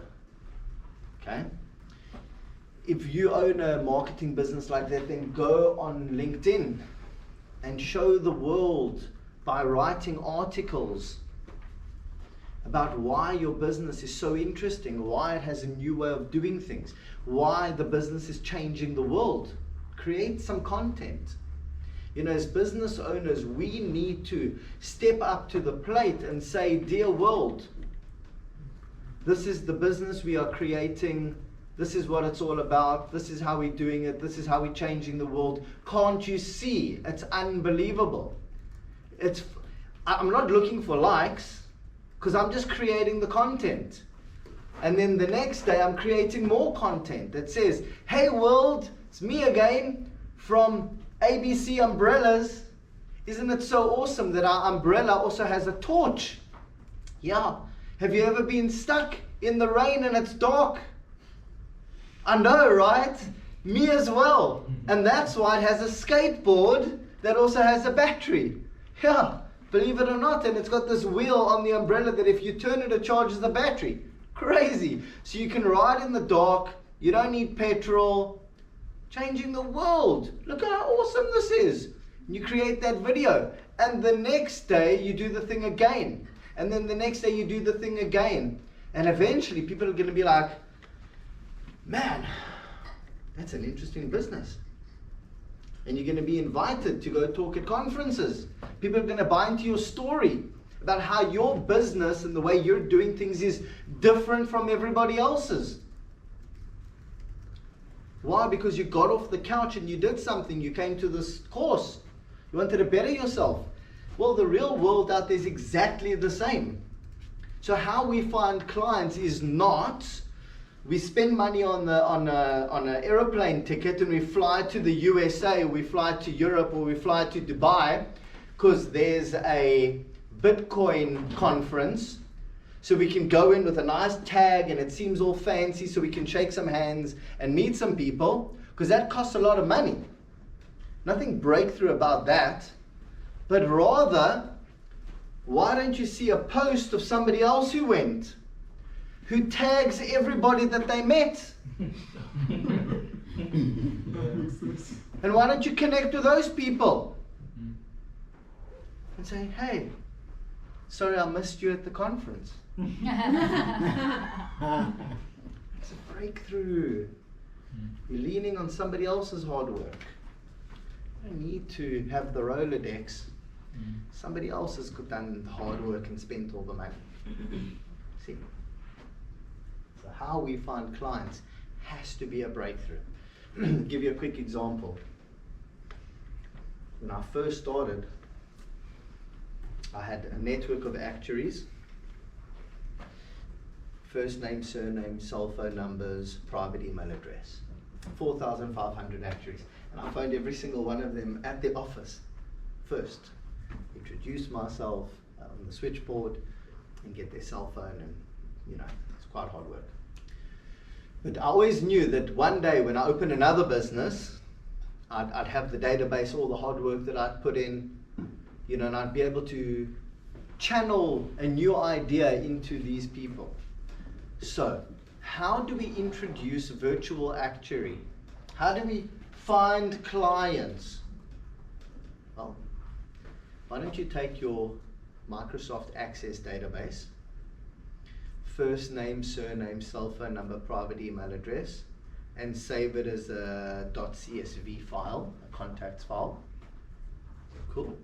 Okay? If you own a marketing business like that, then go on LinkedIn and show the world by writing articles about why your business is so interesting, why it has a new way of doing things, why the business is changing the world. Create some content. You know, as business owners, we need to step up to the plate and say, dear world, this is the business we are creating. This is what it's all about. This is how we're doing it. This is how we're changing the world. Can't you see? It's unbelievable. I'm not looking for likes because I'm just creating the content. And then the next day I'm creating more content that says, hey world, it's me again from ABC Umbrellas. Isn't it so awesome that our umbrella also has a torch? Yeah. Have you ever been stuck in the rain and it's dark? I know, right? Me as well. And that's why it has a skateboard that also has a battery. Yeah, believe it or not. And it's got this wheel on the umbrella that if you turn it, it charges the battery. Crazy. So you can ride in the dark. You don't need petrol. Changing the world. Look how awesome this is. You create that video. And the next day you do the thing again. And then the next day you do the thing again. And eventually people are going to be like, man, that's an interesting business. And you're going to be invited to go talk at conferences. People are going to buy into your story about how your business and the way you're doing things is different from everybody else's. Why? Because you got off the couch and you did something. You came to this course. You wanted to better yourself. Well, the real world out there is exactly the same. So how we find clients is not we spend money on an aeroplane ticket and we fly to the USA, or we fly to Europe, or we fly to Dubai because there's a Bitcoin conference. So we can go in with a nice tag and it seems all fancy, so we can shake some hands and meet some people, because that costs a lot of money. Nothing breakthrough about that. But rather, why don't you see a post of somebody else who went, who tags everybody that they met? And why don't you connect with those people and say, hey, sorry I missed you at the conference. It's a breakthrough. You're leaning on somebody else's hard work. You don't need to have the Rolodex. Somebody else has done the hard work and spent all the money. See? So how we find clients has to be a breakthrough. Give you a quick example. When I first started, I had a network of actuaries. First name, surname, cell phone numbers, private email address. 4,500 actuaries. And I phoned every single one of them at the office first. Introduce myself on the switchboard and get their cell phone, and it's quite hard work. But I always knew that one day when I open another business, I'd have the database, all the hard work that I'd put in, and I'd be able to channel a new idea into these people. So, how do we introduce virtual actuary? How do we find clients? Well, why don't you take your Microsoft Access database, first name, surname, cell phone number, private email address, and save it as a .csv file, a contacts file. Cool.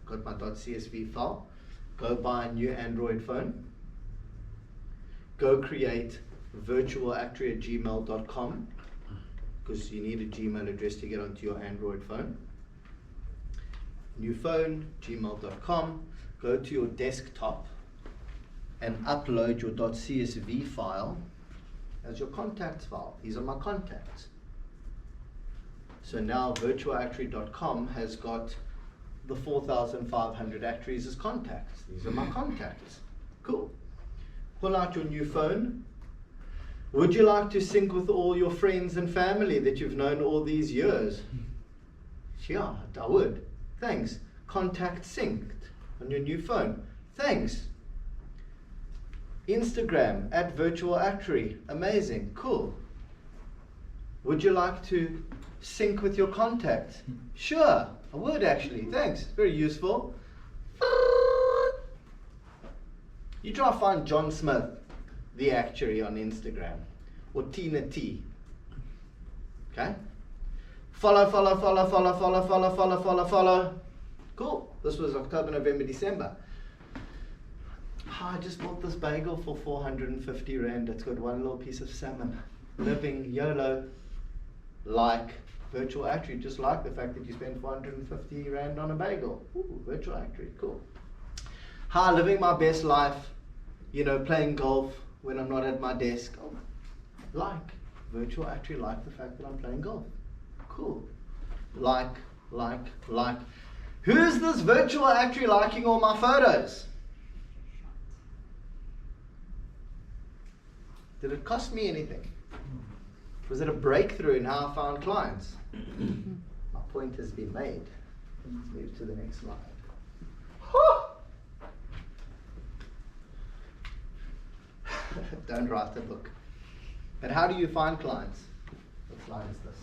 Got my .csv file. Go buy a new Android phone. Go create virtualactuary@gmail.com, because you need a Gmail address to get onto your Android phone. New phone, gmail.com. Go to your desktop and upload your .csv file as your contacts file. These are my contacts. So now virtualactuary.com has got the 4,500 actuaries as contacts. These are my contacts. Cool. Pull out your new phone. Would you like to sync with all your friends and family that you've known all these years? Yeah, I would. Thanks. Contact synced on your new phone. Thanks. Instagram @virtualactuary. Amazing. Cool. Would you like to sync with your contacts? Sure, I would actually. Thanks. Very useful. You try to find John Smith, the actuary, on Instagram, or Tina T. Okay? Follow. Cool. This was October, November, December. I just bought this bagel for 450 Rand. It's got one little piece of salmon. Living YOLO, like virtual actuary. Just like the fact that you spend 450 Rand on a bagel. Ooh, virtual actuary, cool. Hi, living my best life, playing golf when I'm not at my desk. Oh, like virtual actuary, like the fact that I'm playing golf. Cool. Like. Who's this virtual actuary liking all my photos? Did it cost me anything? Was it a breakthrough in how I found clients? My point has been made. Let's move to the next slide. Don't write the book. But how do you find clients? What slide is this?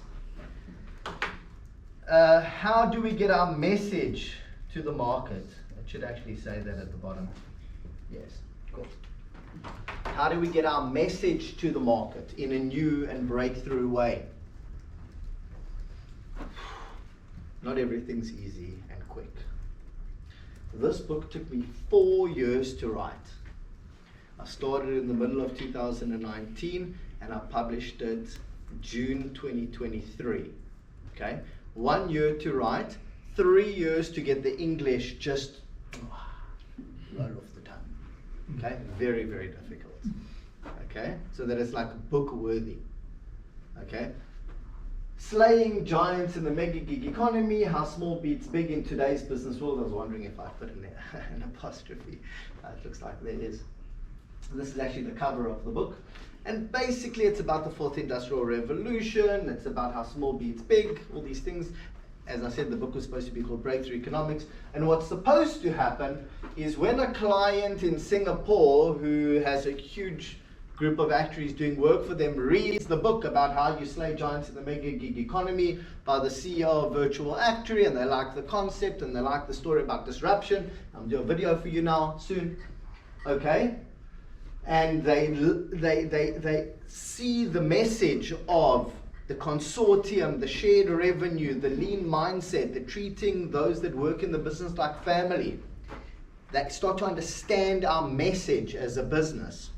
How do we get our message to the market? It should actually say that at the bottom. Yes, cool. How do we get our message to the market in a new and breakthrough way? Not everything's easy and quick. This book took me 4 years to write. I started in the middle of 2019 and I published it June 2023. Okay, 1 year to write, 3 years to get the English just roll off the tongue. Okay, very, very difficult. Okay, so that it's like book worthy. Okay, slaying giants in the mega gig economy, how small beats big in today's business world. I was wondering if I put in there an apostrophe. It looks like there is. This is actually the cover of the book. And basically it's about the fourth industrial revolution. It's about how small beats big, all these things. As I said, the book was supposed to be called Breakthrough Economics. And what's supposed to happen is when a client in Singapore who has a huge group of actuaries doing work for them reads the book about how you slay giants in the mega gig economy by the CEO of Virtual Actuary, and they like the concept and they like the story about disruption. I'm doing a video for you now soon. Okay? And they see the message of the consortium, the shared revenue, the lean mindset, the treating those that work in the business like family. They start to understand our message as a business.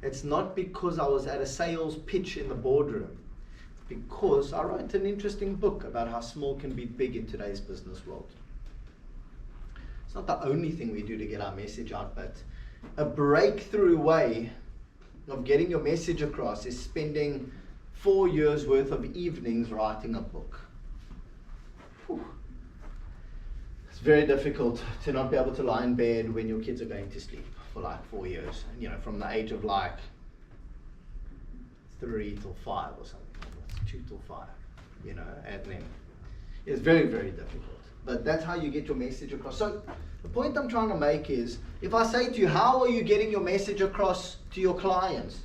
It's not because I was at a sales pitch in the boardroom. It's because I wrote an interesting book about how small can be big in today's business world. It's not the only thing we do to get our message out, but a breakthrough way of getting your message across is spending 4 years worth of evenings writing a book. Whew. It's very difficult to not be able to lie in bed when your kids are going to sleep for like 4 years, you know, from the age of like 3 till 5 or something, 2 till 5, you know, and then it's very, very difficult. But that's how you get your message across. So the point I'm trying to make is, if I say to you, how are you getting your message across to your clients?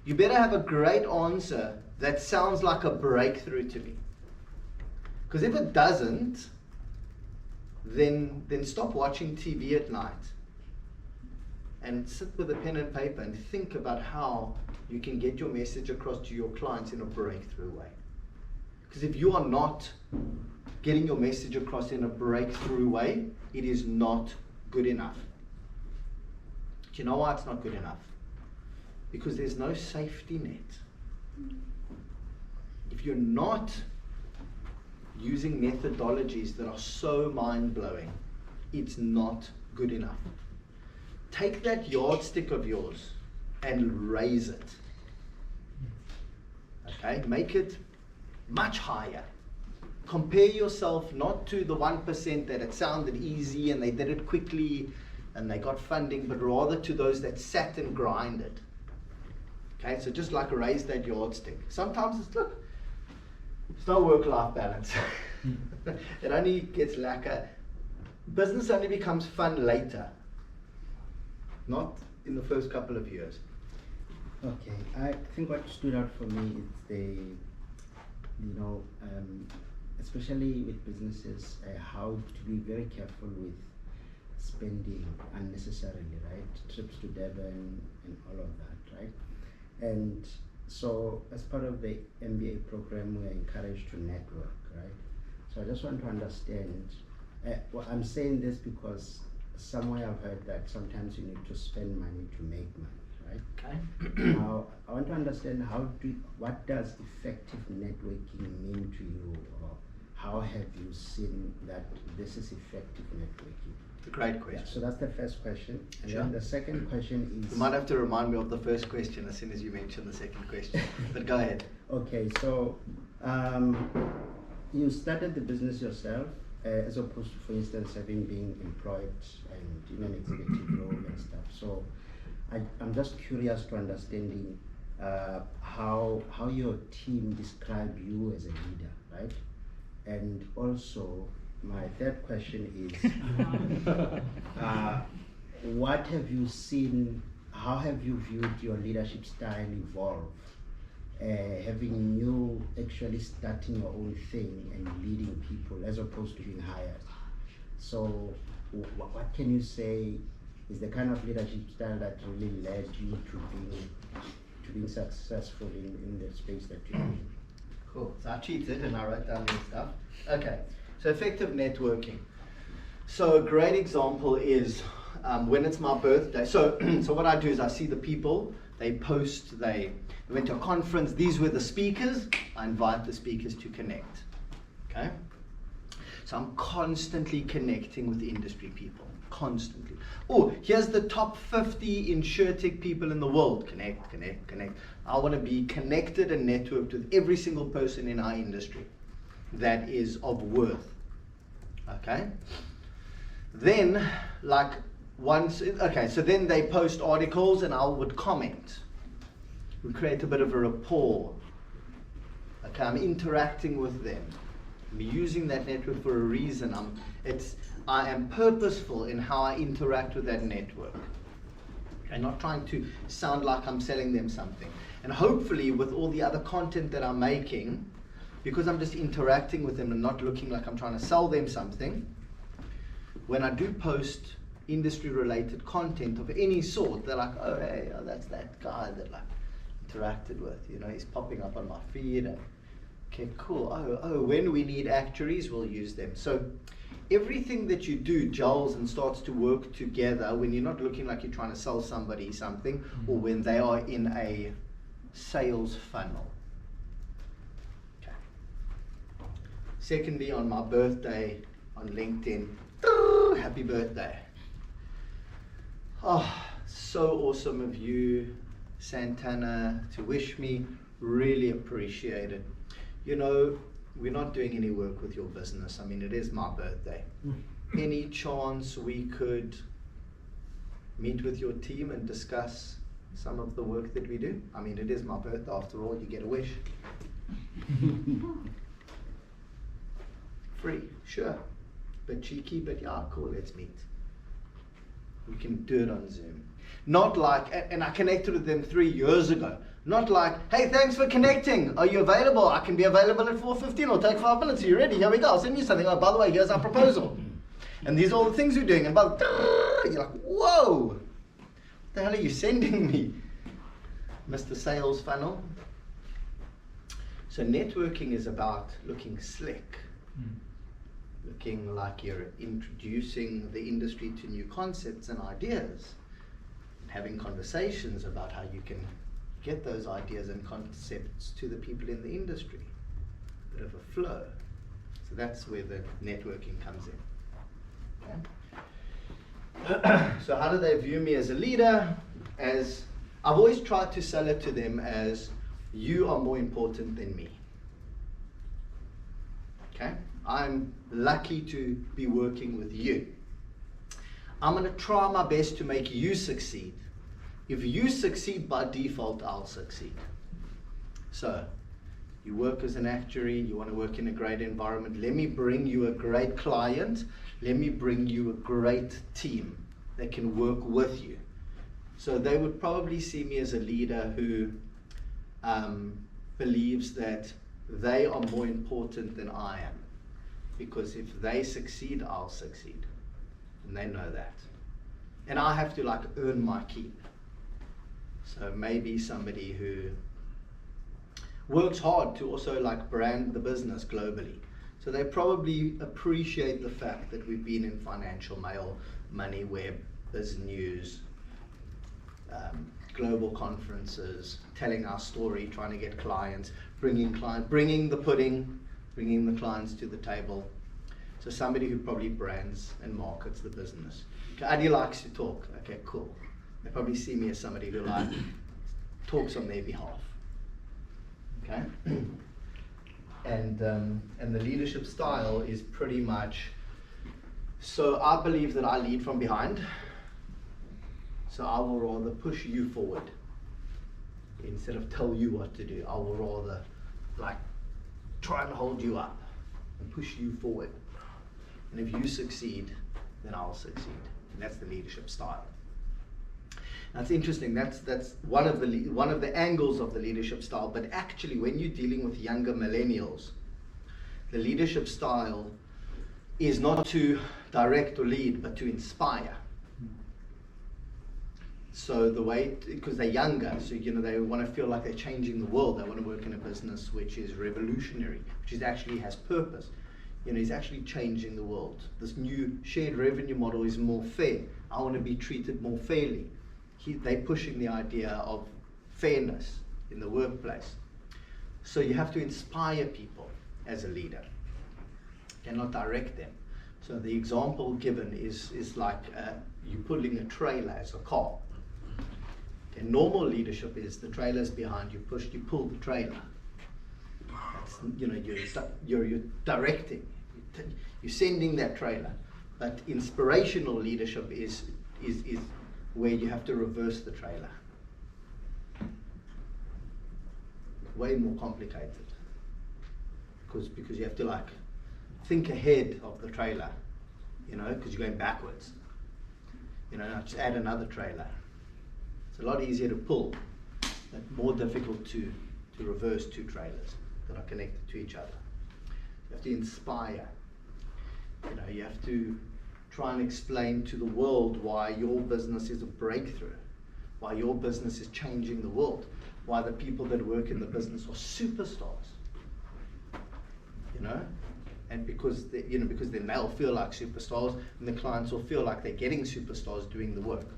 You better have a great answer that sounds like a breakthrough to me. Because if it doesn't, then stop watching TV at night and sit with a pen and paper and think about how you can get your message across to your clients in a breakthrough way. Because if you are not getting your message across in a breakthrough way, it is not good enough. Do you know why it's not good enough? Because there's no safety net. If you're not using methodologies that are so mind-blowing, it's not good enough. Take that yardstick of yours and raise it. Okay, make it much higher. Compare yourself not to the 1% that it sounded easy and they did it quickly and they got funding, but rather to those that sat and grinded. Okay, so just like raise that yardstick. Sometimes it's no work-life balance. It only gets lacquer. Business only becomes fun later, not in the first couple of years. Okay, I think what stood out for me is especially with businesses, how to be very careful with spending unnecessarily, right? Trips to Durban and all of that, right? And so as part of the MBA program, we are encouraged to network, right? So I just want to understand, well, I'm saying this because somewhere I've heard that sometimes you need to spend money to make money, right? Okay. Now, I want to understand what does effective networking mean to you, or how have you seen that this is effective networking? Great question. Yeah, so that's the first question. And Sure. then the second question is... You might have to remind me of the first question as soon as you mention the second question, but go ahead. Okay, so you started the business yourself, as opposed to, for instance, having been employed and in an executive role and stuff. So I'm just curious to understanding how your team describe you as a leader, right? And also, my third question is, what have you seen, how have you viewed your leadership style evolve? Having you actually starting your own thing and leading people as opposed to being hired. So what can you say is the kind of leadership style that really led you to being successful in the space that you're in? Cool. So I cheated and I wrote down this stuff. Okay. So effective networking. So a great example is when it's my birthday. So what I do is I see the people they post, they went to a conference, these were the speakers, I invite the speakers to connect. Okay? So I'm constantly connecting with the industry people, constantly. Oh, here's the top 50 insurtech people in the world. Connect, connect, connect. I want to be connected and networked with every single person in our industry that is of worth. Okay? Then, like, so then they post articles and I would comment. We create a bit of a rapport. Okay, I'm interacting with them. I'm using that network for a reason. I am purposeful in how I interact with that network. I'm not trying to sound like I'm selling them something. And hopefully with all the other content that I'm making, because I'm just interacting with them and not looking like I'm trying to sell them something, when I do post industry related content of any sort, they're like, oh hey, that's that guy that like interacted with, he's popping up on my feed, and okay, cool. Oh, when we need actuaries, we'll use them. So everything that you do gels and starts to work together when you're not looking like you're trying to sell somebody something, or when they are in a sales funnel. Okay. Secondly, on my birthday on LinkedIn, happy birthday. Oh, so awesome of you, Santana, to wish me. Really appreciate it. We're not doing any work with your business. I mean, it is my birthday. Any chance we could meet with your team and discuss some of the work that we do? I mean, it is my birthday after all, you get a wish. Free, sure. Bit cheeky, but yeah, cool, let's meet. We can do it on Zoom. Not like, and I connected with them 3 years ago. Not like, hey, thanks for connecting. Are you available? I can be available at 4:15. It'll take 5 minutes. Are you ready? Here we go. I'll send you something. Oh, by the way, here's our proposal. And these are all the things we're doing. And you're like, whoa, what the hell are you sending me? Mr. Sales Funnel. So networking is about looking slick. Looking like you're introducing the industry to new concepts and ideas. Having conversations about how you can get those ideas and concepts to the people in the industry. Bit of a flow. So that's where the networking comes in. Okay? So how do they view me as a leader? As I've always tried to sell it to them as, you are more important than me. Okay? I'm lucky to be working with you. I'm going to try my best to make you succeed. If you succeed by default, I'll succeed. So, you work as an actuary, you want to work in a great environment, let me bring you a great client, let me bring you a great team that can work with you. So they would probably see me as a leader who believes that they are more important than I am. Because if they succeed, I'll succeed. And they know that. And I have to like earn my keep. So maybe somebody who works hard to also like brand the business globally. So they probably appreciate the fact that we've been in Financial Mail, Money Web, Biz News, global conferences, telling our story, trying to get clients, bringing the pudding, bringing the clients to the table. So somebody who probably brands and markets the business. Okay, Adi likes to talk. Okay, cool. They probably see me as somebody who like talks on their behalf. Okay, and the leadership style is pretty much. So I believe that I lead from behind. So I will rather push you forward instead of tell you what to do. I will rather like try and hold you up and push you forward. And if you succeed, then I'll succeed. And that's the leadership style. That's interesting. That's one of the angles of the leadership style. But actually, when you're dealing with younger millennials, the leadership style is not to direct or lead, but to inspire. So the way, because they're younger, so they want to feel like they're changing the world. They want to work in a business which is revolutionary, which is actually has purpose. He's actually changing the world. This new shared revenue model is more fair. I want to be treated more fairly. They're pushing the idea of fairness in the workplace. So you have to inspire people as a leader, and not direct them. So the example given is like you pulling a trailer as a car. Okay, normal leadership is the trailer's behind you, you pull the trailer. That's, you're directing, you're sending that trailer. But inspirational leadership is where you have to reverse the trailer. Way more complicated. Because you have to like think ahead of the trailer, because you're going backwards. Now just add another trailer. It's a lot easier to pull, but more difficult to reverse two trailers that are connected to each other. You have to inspire. You have to try and explain to the world why your business is a breakthrough, why your business is changing the world, why the people that work in the business are superstars. And because then they'll feel like superstars, and the clients will feel like they're getting superstars doing the work.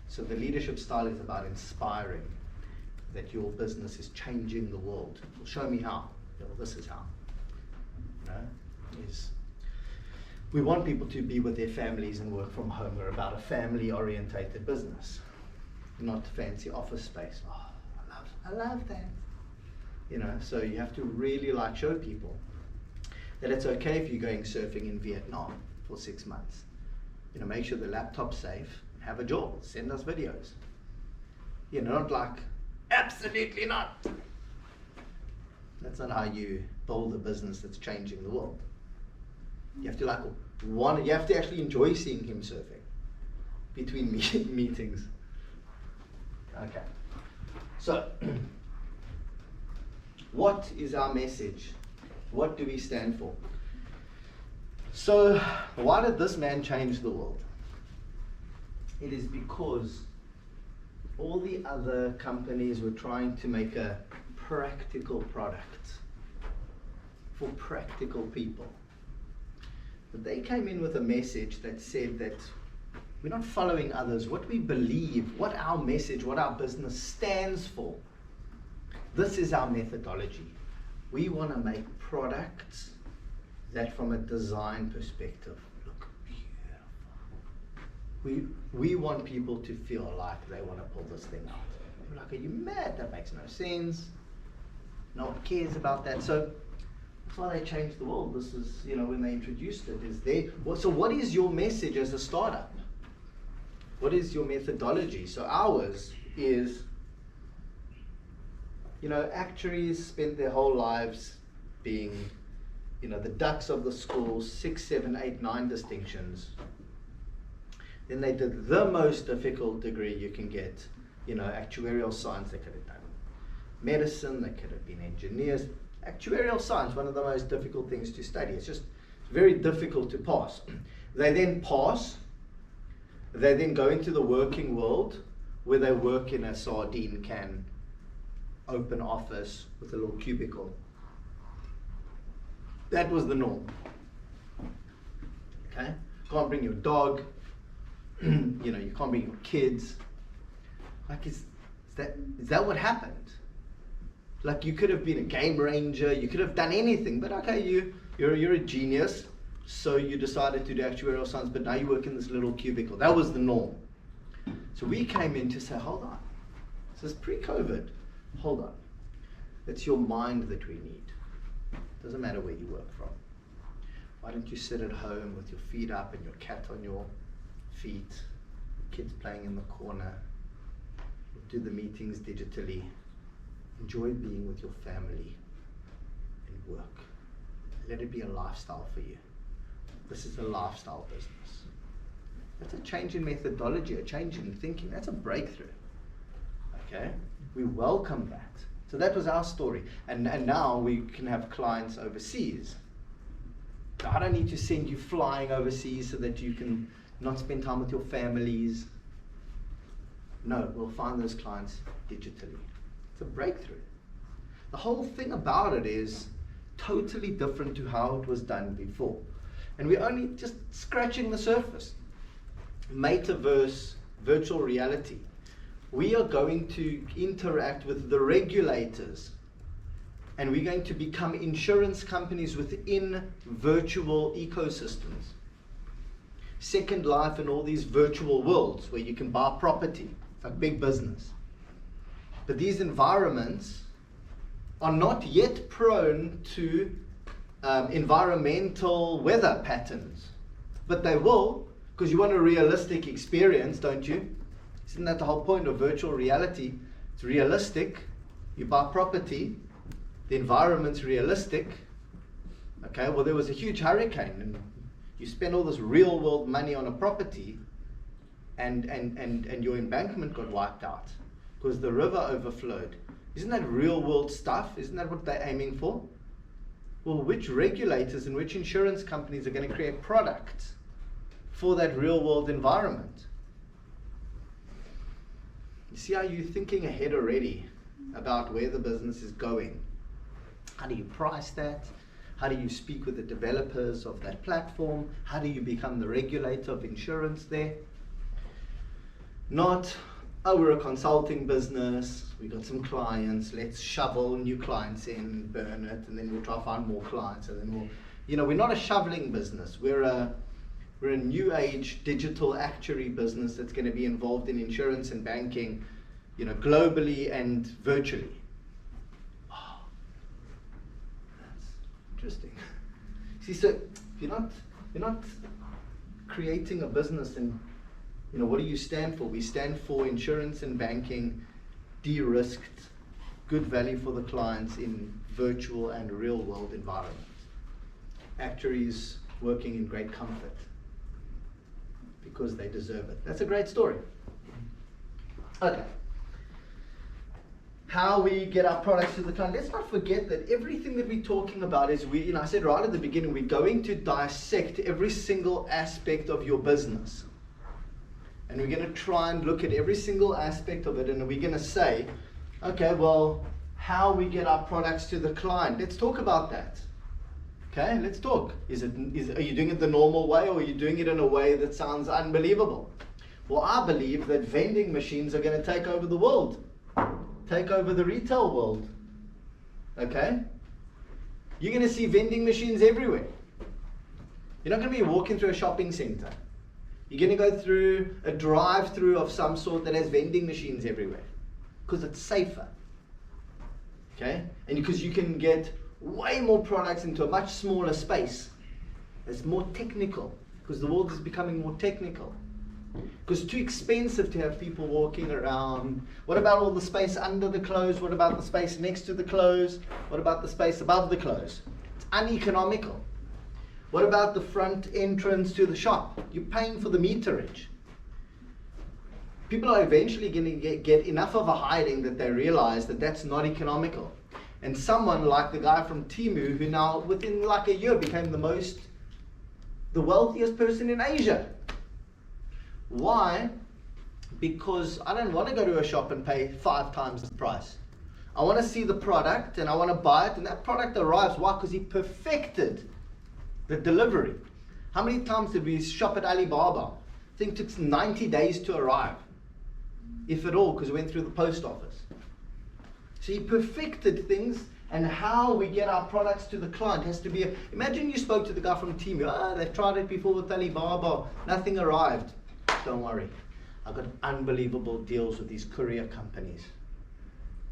So the leadership style is about inspiring that your business is changing the world. Well, show me how. Yeah, well, this is how. We want people to be with their families and work from home. We're about a family-orientated business, not fancy office space. Oh, I love that. So you have to really show people that it's okay if you're going surfing in Vietnam for 6 months. Make sure the laptop's safe, have a job, send us videos. Not like, absolutely not. That's not how you build a business that's changing the world. You have to you have to actually enjoy seeing him surfing between meetings. Okay. So, what is our message? What do we stand for? So, why did this man change the world? It is because all the other companies were trying to make a practical product for practical people. But they came in with a message that said that we're not following others, what we believe, what our message, what our business stands for. This is our methodology. We want to make products that from a design perspective look beautiful. We want people to feel like they want to pull this thing out. They're like, are you mad? That makes no sense. No one cares about that. So that's why they changed the world. This is, when they introduced it, so what is your message as a startup? What is your methodology? So ours is, actuaries spent their whole lives being, the ducks of the school, 6, 7, 8, 9 distinctions. Then they did the most difficult degree you can get, actuarial science. They could have done medicine, they could have been engineers. Actuarial science, one of the most difficult things to study. It's very difficult to pass. They then pass, they then go into the working world where they work in a sardine can, open office with a little cubicle. That was the norm. Okay? Can't bring your dog, you can't bring your kids. Is that what happened? You could have been a game ranger, you could have done anything, but okay, you're a genius, so you decided to do actuarial science, but now you work in this little cubicle. That was the norm. So we came in to say, hold on, this is pre-COVID, hold on. It's your mind that we need. Doesn't matter where you work from. Why don't you sit at home with your feet up and your cat on your feet, kids playing in the corner, do the meetings digitally. Enjoy being with your family and work. Let it be a lifestyle for you. This is a lifestyle business. That's a change in methodology, a change in thinking. That's a breakthrough. Okay? We welcome that. So that was our story. And now we can have clients overseas. I don't need to send you flying overseas so that you can not spend time with your families. No, we'll find those clients digitally. It's a breakthrough. The whole thing about it is totally different to how it was done before. And we're only just scratching the surface. Metaverse, virtual reality. we are going to interact with the regulators, and we're going to become insurance companies within virtual ecosystems. Second Life and all these virtual worlds where you can buy property. It's like big business. But these environments are not yet prone to environmental weather patterns. But they will, because you want a realistic experience, don't you? Isn't that the whole point of virtual reality? It's realistic. You buy property, the environment's realistic. Okay, well, there was a huge hurricane, and you spend all this real world money on a property, and your embankment got wiped out because the river overflowed. Isn't that real world stuff? Isn't that what they're aiming for? Well, which regulators and which insurance companies are going to create products for that real world environment? You see how you're thinking ahead already about where the business is going. How do you price that? How do you speak with the developers of that platform? How do you become the regulator of insurance there? Not, oh, we're a consulting business, we got some clients, let's shovel new clients in, burn it, and then we'll try to find more clients, and then we're not a shoveling business. We're a new age digital actuary business that's going to be involved in insurance and banking, globally and virtually. Oh, that's interesting. See, so if you're not creating a business, and what do you stand for? We stand for insurance and banking, de-risked, good value for the clients in virtual and real world environments. Actuaries working in great comfort because they deserve it. That's a great story. Okay. How we get our products to the client. Let's not forget that everything that we're talking about is I said right at the beginning, we're going to dissect every single aspect of your business. And we're going to try and look at every single aspect of it, and we're going to say, okay, well, how we get our products to the client. Let's talk about that. Okay, let's talk. Are you doing it the normal way, or are you doing it in a way that sounds unbelievable? Well, I believe that vending machines are going to take over the world, take over the retail world. Okay? You're going to see vending machines everywhere. You're not going to be walking through a shopping center. You're going to go through a drive-through of some sort that has vending machines everywhere, because it's safer. Okay? And because you can get way more products into a much smaller space. It's more technical, because the world is becoming more technical. Because it's too expensive to have people walking around. What about all the space under the clothes? What about the space next to the clothes? What about the space above the clothes? It's uneconomical. What about the front entrance to the shop? You're paying for the meterage. People are eventually going to get enough of a hiding that they realize that that's not economical. And someone like the guy from Temu, who now within like a year became the wealthiest person in Asia. Why? Because I don't want to go to a shop and pay 5 times the price. I want to see the product and I want to buy it, and that product arrives. Why? Because he perfected the delivery. How many times did we shop at Alibaba? I think it took 90 days to arrive, if at all, because it went through the post office. So he perfected things, and how we get our products to the client has to be imagine you spoke to the guy from Temu. They've tried it before with Alibaba, nothing arrived. Don't worry, I've got unbelievable deals with these courier companies.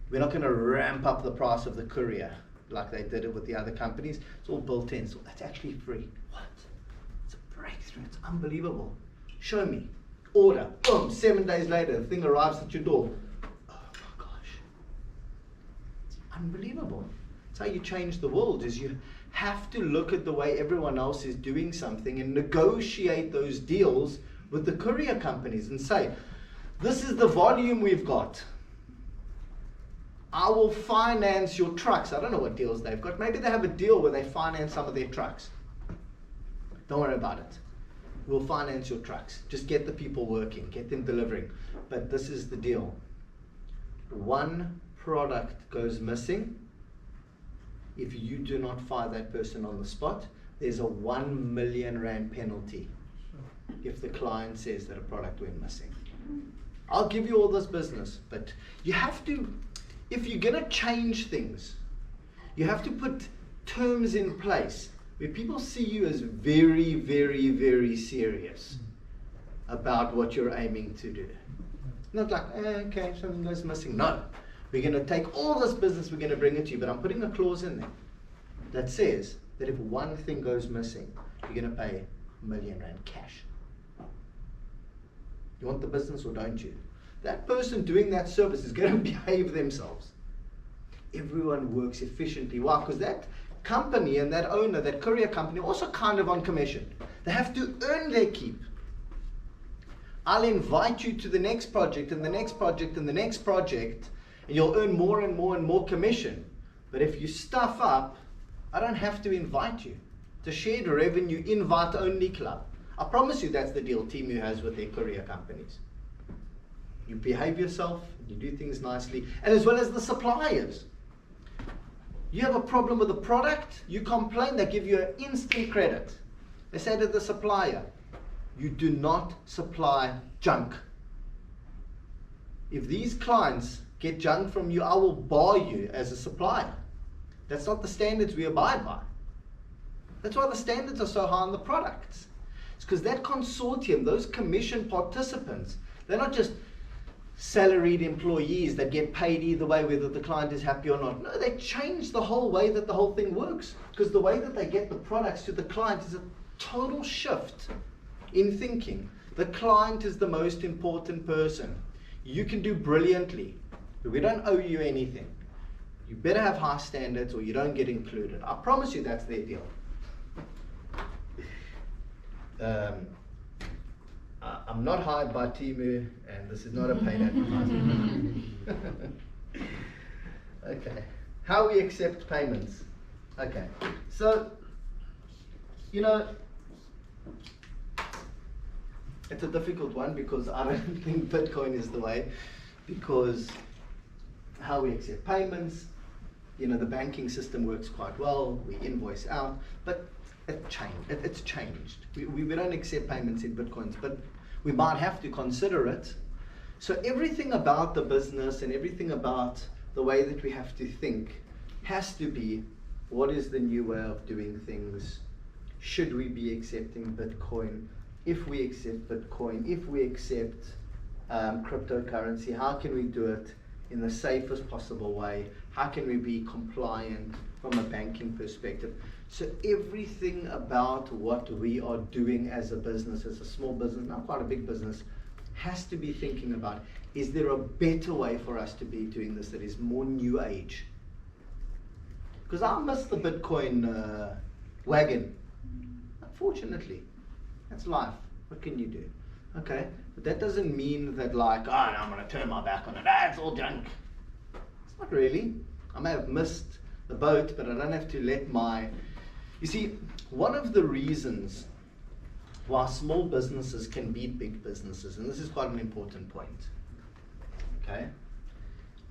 We're not going to ramp up the price of the courier like they did it with the other companies. It's all built in, so that's actually free. What? It's a breakthrough. It's unbelievable. Show me. Order. Boom. 7 days later, the thing arrives at your door. Oh my gosh. It's unbelievable. It's how you change the world, is you have to look at the way everyone else is doing something and negotiate those deals with the courier companies and say, this is the volume we've got. I will finance your trucks. I don't know what deals they've got. Maybe they have a deal where they finance some of their trucks. Don't worry about it. We'll finance your trucks. Just get the people working, get them delivering. But this is the deal. One product goes missing. If you do not fire that person on the spot, there's a 1 million rand penalty if the client says that a product went missing. I'll give you all this business, but you have to, if you're going to change things, you have to put terms in place where people see you as very, very, very serious about what you're aiming to do. Not like, okay, something goes missing. No, we're going to take all this business, we're going to bring it to you, but I'm putting a clause in there that says that if one thing goes missing, you're going to pay R1 million cash. You want the business or don't you? That person doing that service is going to behave themselves. Everyone works efficiently. Why? Because that company and that owner, that courier company, also kind of on commission. They have to earn their keep. I'll invite you to the next project and the next project and the next project, and you'll earn more and more and more commission. But if you stuff up, I don't have to invite you. It's a shared revenue invite-only club. I promise you that's the deal Temu has with their courier companies. You behave yourself, you do things nicely, and as well as the suppliers. You have a problem with a product, you complain, they give you an instant credit. They say to the supplier, you do not supply junk. If these clients get junk from you, I will bar you as a supplier. That's not the standards we abide by. That's why the standards are so high on the products. It's because that consortium, those commission participants, they're not just salaried employees that get paid either way, whether the client is happy or not. No, they change the whole way that the whole thing works, because the way that they get the products to the client is a total shift in thinking. The client is the most important person. You can do brilliantly, but we don't owe you anything. You better have high standards or you don't get included. I promise you that's their deal. I'm not hired by Temu, and this is not a paid advertisement. Okay, how we accept payments. Okay, so, you know, it's a difficult one because I don't think Bitcoin is the way, because how we accept payments, you know, the banking system works quite well, we invoice out, but it's changed. We don't accept payments in Bitcoins, but we might have to consider it. So everything about the business and everything about the way that we have to think has to be, what is the new way of doing things? Should we be accepting Bitcoin? If we accept Bitcoin, if we accept cryptocurrency, how can we do it in the safest possible way? How can we be compliant from a banking perspective? So everything about what we are doing as a business, as a small business, not quite a big business, has to be thinking about, is there a better way for us to be doing this that is more new age? Because I miss the Bitcoin wagon. Unfortunately, that's life. What can you do? Okay, but that doesn't mean that like, oh, no, I'm going to turn my back on it. It's all junk. It's not really. I may have missed the boat, but I don't have to let my... You see, one of the reasons why small businesses can beat big businesses, and this is quite an important point, okay,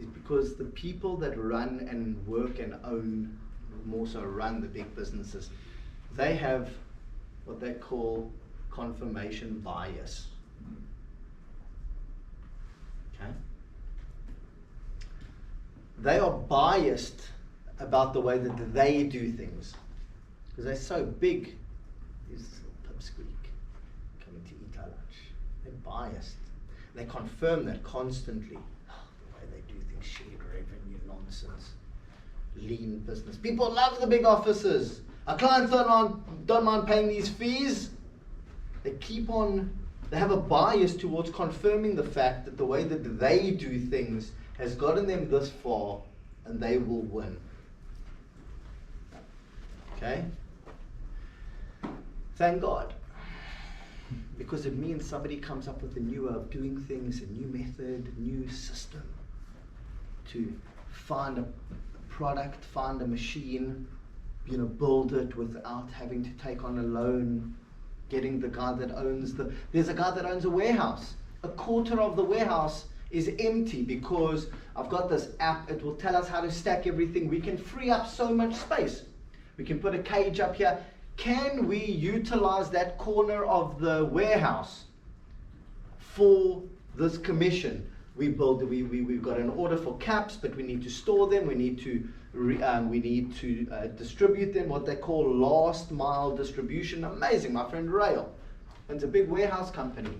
is because the people that run and work and own, more so run the big businesses, they have what they call confirmation bias. Okay? They are biased about the way that they do things. Because they're so big, these little pipsqueak coming to eat our lunch. They're biased. They confirm that constantly. Oh, the way they do things, shared revenue nonsense, lean business. People love the big offices. Our clients don't mind paying these fees. They keep on, they have a bias towards confirming the fact that the way that they do things has gotten them this far and they will win. Okay? Thank God. Because it means somebody comes up with a new way of doing things, a new method, a new system to find a product, find a machine, you know, build it without having to take on a loan, getting the guy that owns there's a guy that owns a warehouse. A quarter of the warehouse is empty because I've got this app, it will tell us how to stack everything. We can free up so much space. We can put a cage up here. Can we utilize that corner of the warehouse for this commission, we've got an order for caps, but we need to store them, we need to distribute them, what they call last mile distribution. Amazing, my friend Rail owns a big warehouse company.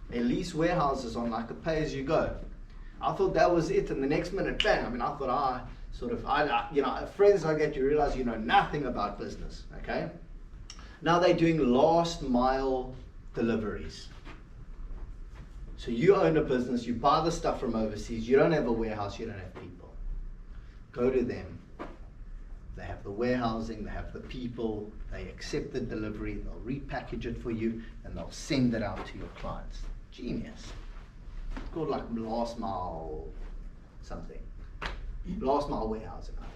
They lease warehouses on like a pay-as-you-go. I thought that was it, and the next minute, bang, I thought friends like that, you realize you know nothing about business, okay? Now they're doing last mile deliveries. So you own a business, you buy the stuff from overseas, you don't have a warehouse, you don't have people. Go to them. They have the warehousing, they have the people, they accept the delivery, they'll repackage it for you, and they'll send it out to your clients. Genius. It's called like last mile something. Last mile warehousing, I think.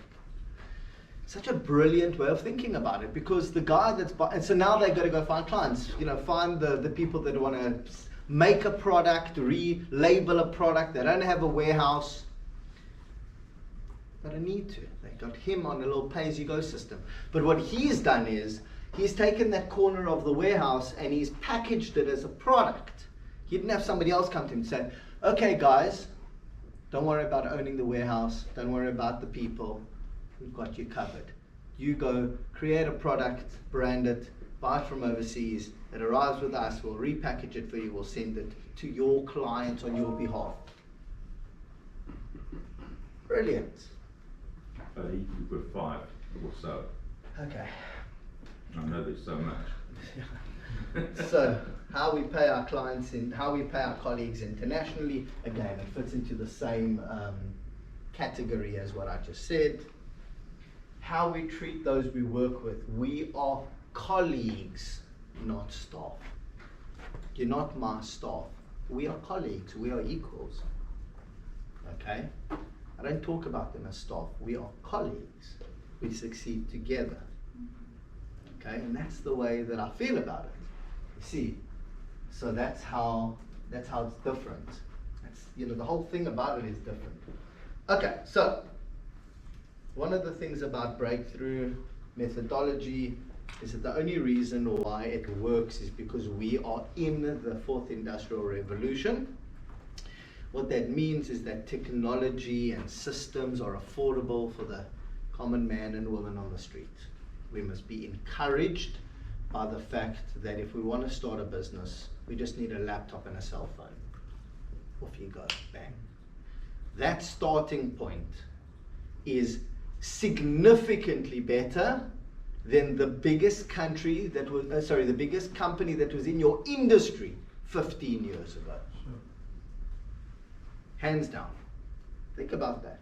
Such a brilliant way of thinking about it, because the guy and so now they've got to go find clients, find the people that want to make a product, relabel a product. They don't have a warehouse. They don't need to. They got him on a little pay-as-you-go system. But what he's done is he's taken that corner of the warehouse and he's packaged it as a product. He didn't have somebody else come to him and say, okay guys, don't worry about owning the warehouse, don't worry about the people, we've got you covered. You go create a product, brand it, buy it from overseas, it arrives with us, we'll repackage it for you, we'll send it to your clients on your behalf. Brilliant. He put 5 or so. Okay. I know there's so much. So, how we pay our clients, how we pay our colleagues internationally, again, it fits into the same category as what I just said. How we treat those we work with. We are colleagues, not staff. You're not my staff. We are colleagues, we are equals. Okay? I don't talk about them as staff. We are colleagues. We succeed together. Okay? And that's the way that I feel about it. You see? So that's how it's different. That's, the whole thing about it is different. Okay, so one of the things about breakthrough methodology is that the only reason why it works is because we are in the 4th Industrial Revolution. What that means is that technology and systems are affordable for the common man and woman on the street. We must be encouraged by the fact that if we want to start a business, we just need a laptop and a cell phone. Off you go, bang. That starting point is significantly better than the biggest country that was, the biggest company that was in your industry 15 years ago. Sure. Hands down. Think about that.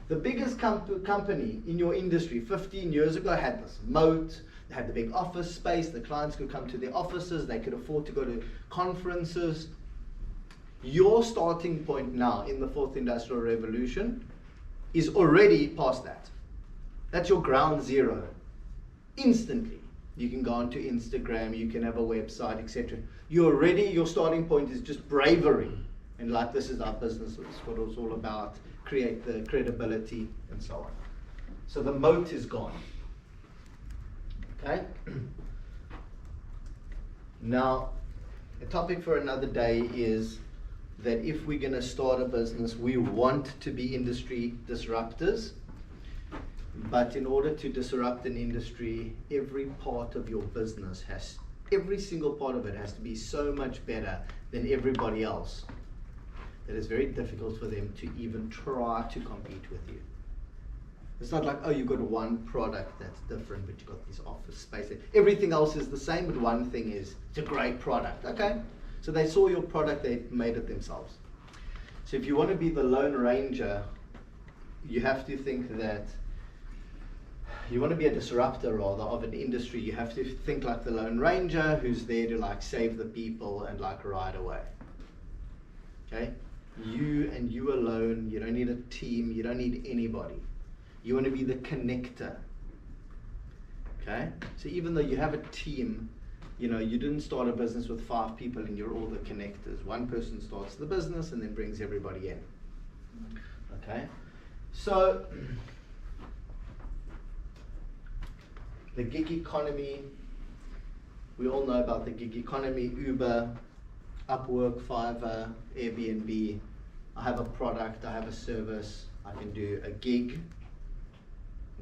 The biggest company in your industry 15 years ago had this moat, they had the big office space, the clients could come to their offices, they could afford to go to conferences. Your starting point now in the 4th Industrial Revolution is already past that. That's your ground zero. Instantly. You can go onto Instagram, you can have a website, etc. Your starting point is just bravery. And like, this is our business, it's what it's all about, create the credibility and so on. So the moat is gone. Okay? Now, a topic for another day is that if we're going to start a business, we want to be industry disruptors. But in order to disrupt an industry, every part of your business every single part of it has to be so much better than everybody else that it's very difficult for them to even try to compete with you. It's not like, oh, you've got one product that's different, but you've got this office space. Everything else is the same, but one thing is, it's a great product. Okay, so they saw your product, they made it themselves. So if you want to be the Lone Ranger, you have to think that you want to be a disruptor rather of an industry. You have to think like the Lone Ranger who's there to like save the people and like ride away. Okay? You and you alone, you don't need a team, you don't need anybody. You want to be the connector. Okay? So even though you have a team, you didn't start a business with 5 people and you're all the connectors. One person starts the business and then brings everybody in. Okay? So the gig economy, we all know about the gig economy, Uber, Upwork, Fiverr, Airbnb. I have a product, I have a service, I can do a gig.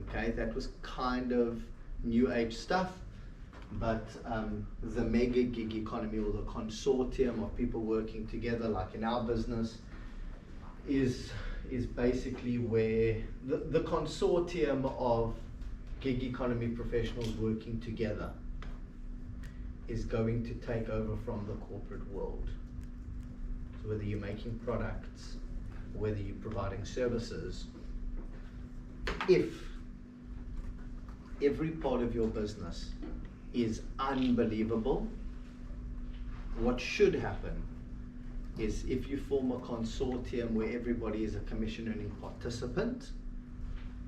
Okay, that was kind of new age stuff, but the mega gig economy, or the consortium of people working together, like in our business, is basically where the consortium of gig economy professionals working together is going to take over from the corporate world. So whether you're making products, or whether you're providing services, if every part of your business is unbelievable, what should happen is, if you form a consortium where everybody is a commission earning participant,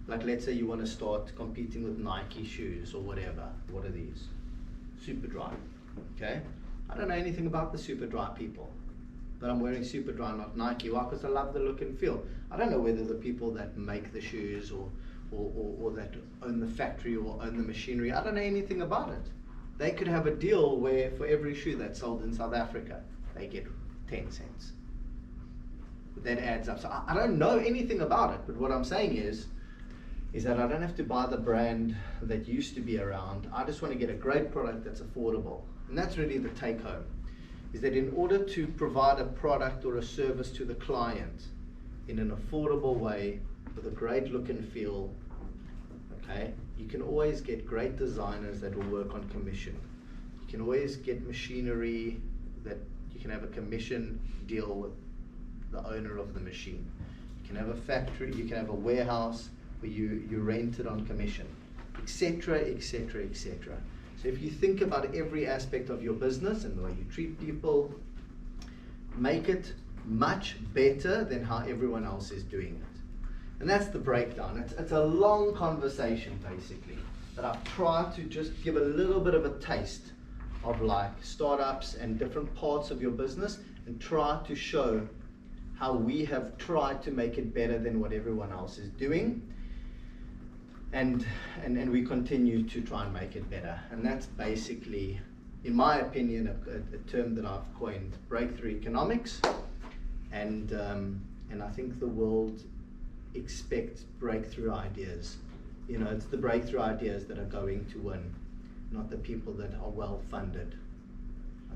like let's say you want to start competing with Nike shoes or whatever. What are these? Superdry. Okay, I don't know anything about the Superdry people, but I'm wearing Superdry, not Nike. Why? Because I love the look and feel. I don't know whether the people that make the shoes or that own the factory or own the machinery, I don't know anything about it. They could have a deal where for every shoe that's sold in South Africa, they get 10 cents. That adds up. So I don't know anything about it, but what I'm saying is that I don't have to buy the brand that used to be around. I just want to get a great product that's affordable. And that's really the take home, is that in order to provide a product or a service to the client in an affordable way with a great look and feel, okay, you can always get great designers that will work on commission. You can always get machinery that you can have a commission deal with the owner of the machine. You can have a factory, you can have a warehouse where you rent it on commission, etc., etc., etc. So if you think about every aspect of your business and the way you treat people, make it much better than how everyone else is doing it. And that's the breakdown. It's a long conversation basically, but I've tried to just give a little bit of a taste of like startups and different parts of your business, and try to show how we have tried to make it better than what everyone else is doing. And we continue to try and make it better. And that's basically, in my opinion, a term that I've coined, breakthrough economics. And I think the world expects breakthrough ideas. You know, it's the breakthrough ideas that are going to win, not the people that are well funded,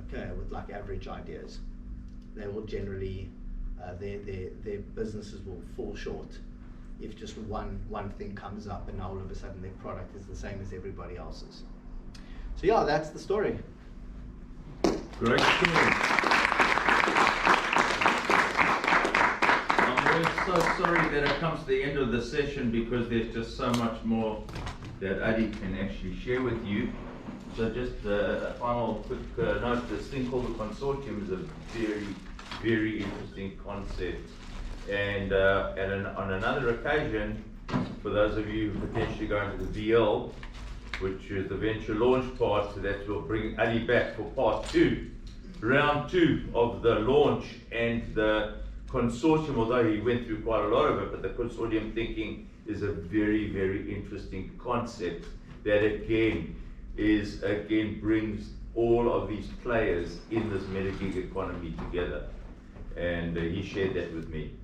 okay, with like average ideas. They will generally, their businesses will fall short if just one thing comes up and now all of a sudden their product is the same as everybody else's. So yeah, that's the story. Great story. I'm so sorry that it comes to the end of the session, because there's just so much more that Adi can actually share with you. So just a final quick note, this thing called the consortium is a very, very interesting concept. And on another occasion, for those of you potentially going to the VL, which is the venture launch part, so that will bring Ali back for part 2, round 2 of the launch and the consortium, although he went through quite a lot of it, but the consortium thinking is a very, very interesting concept that again brings all of these players in this meta gig economy together. And he shared that with me.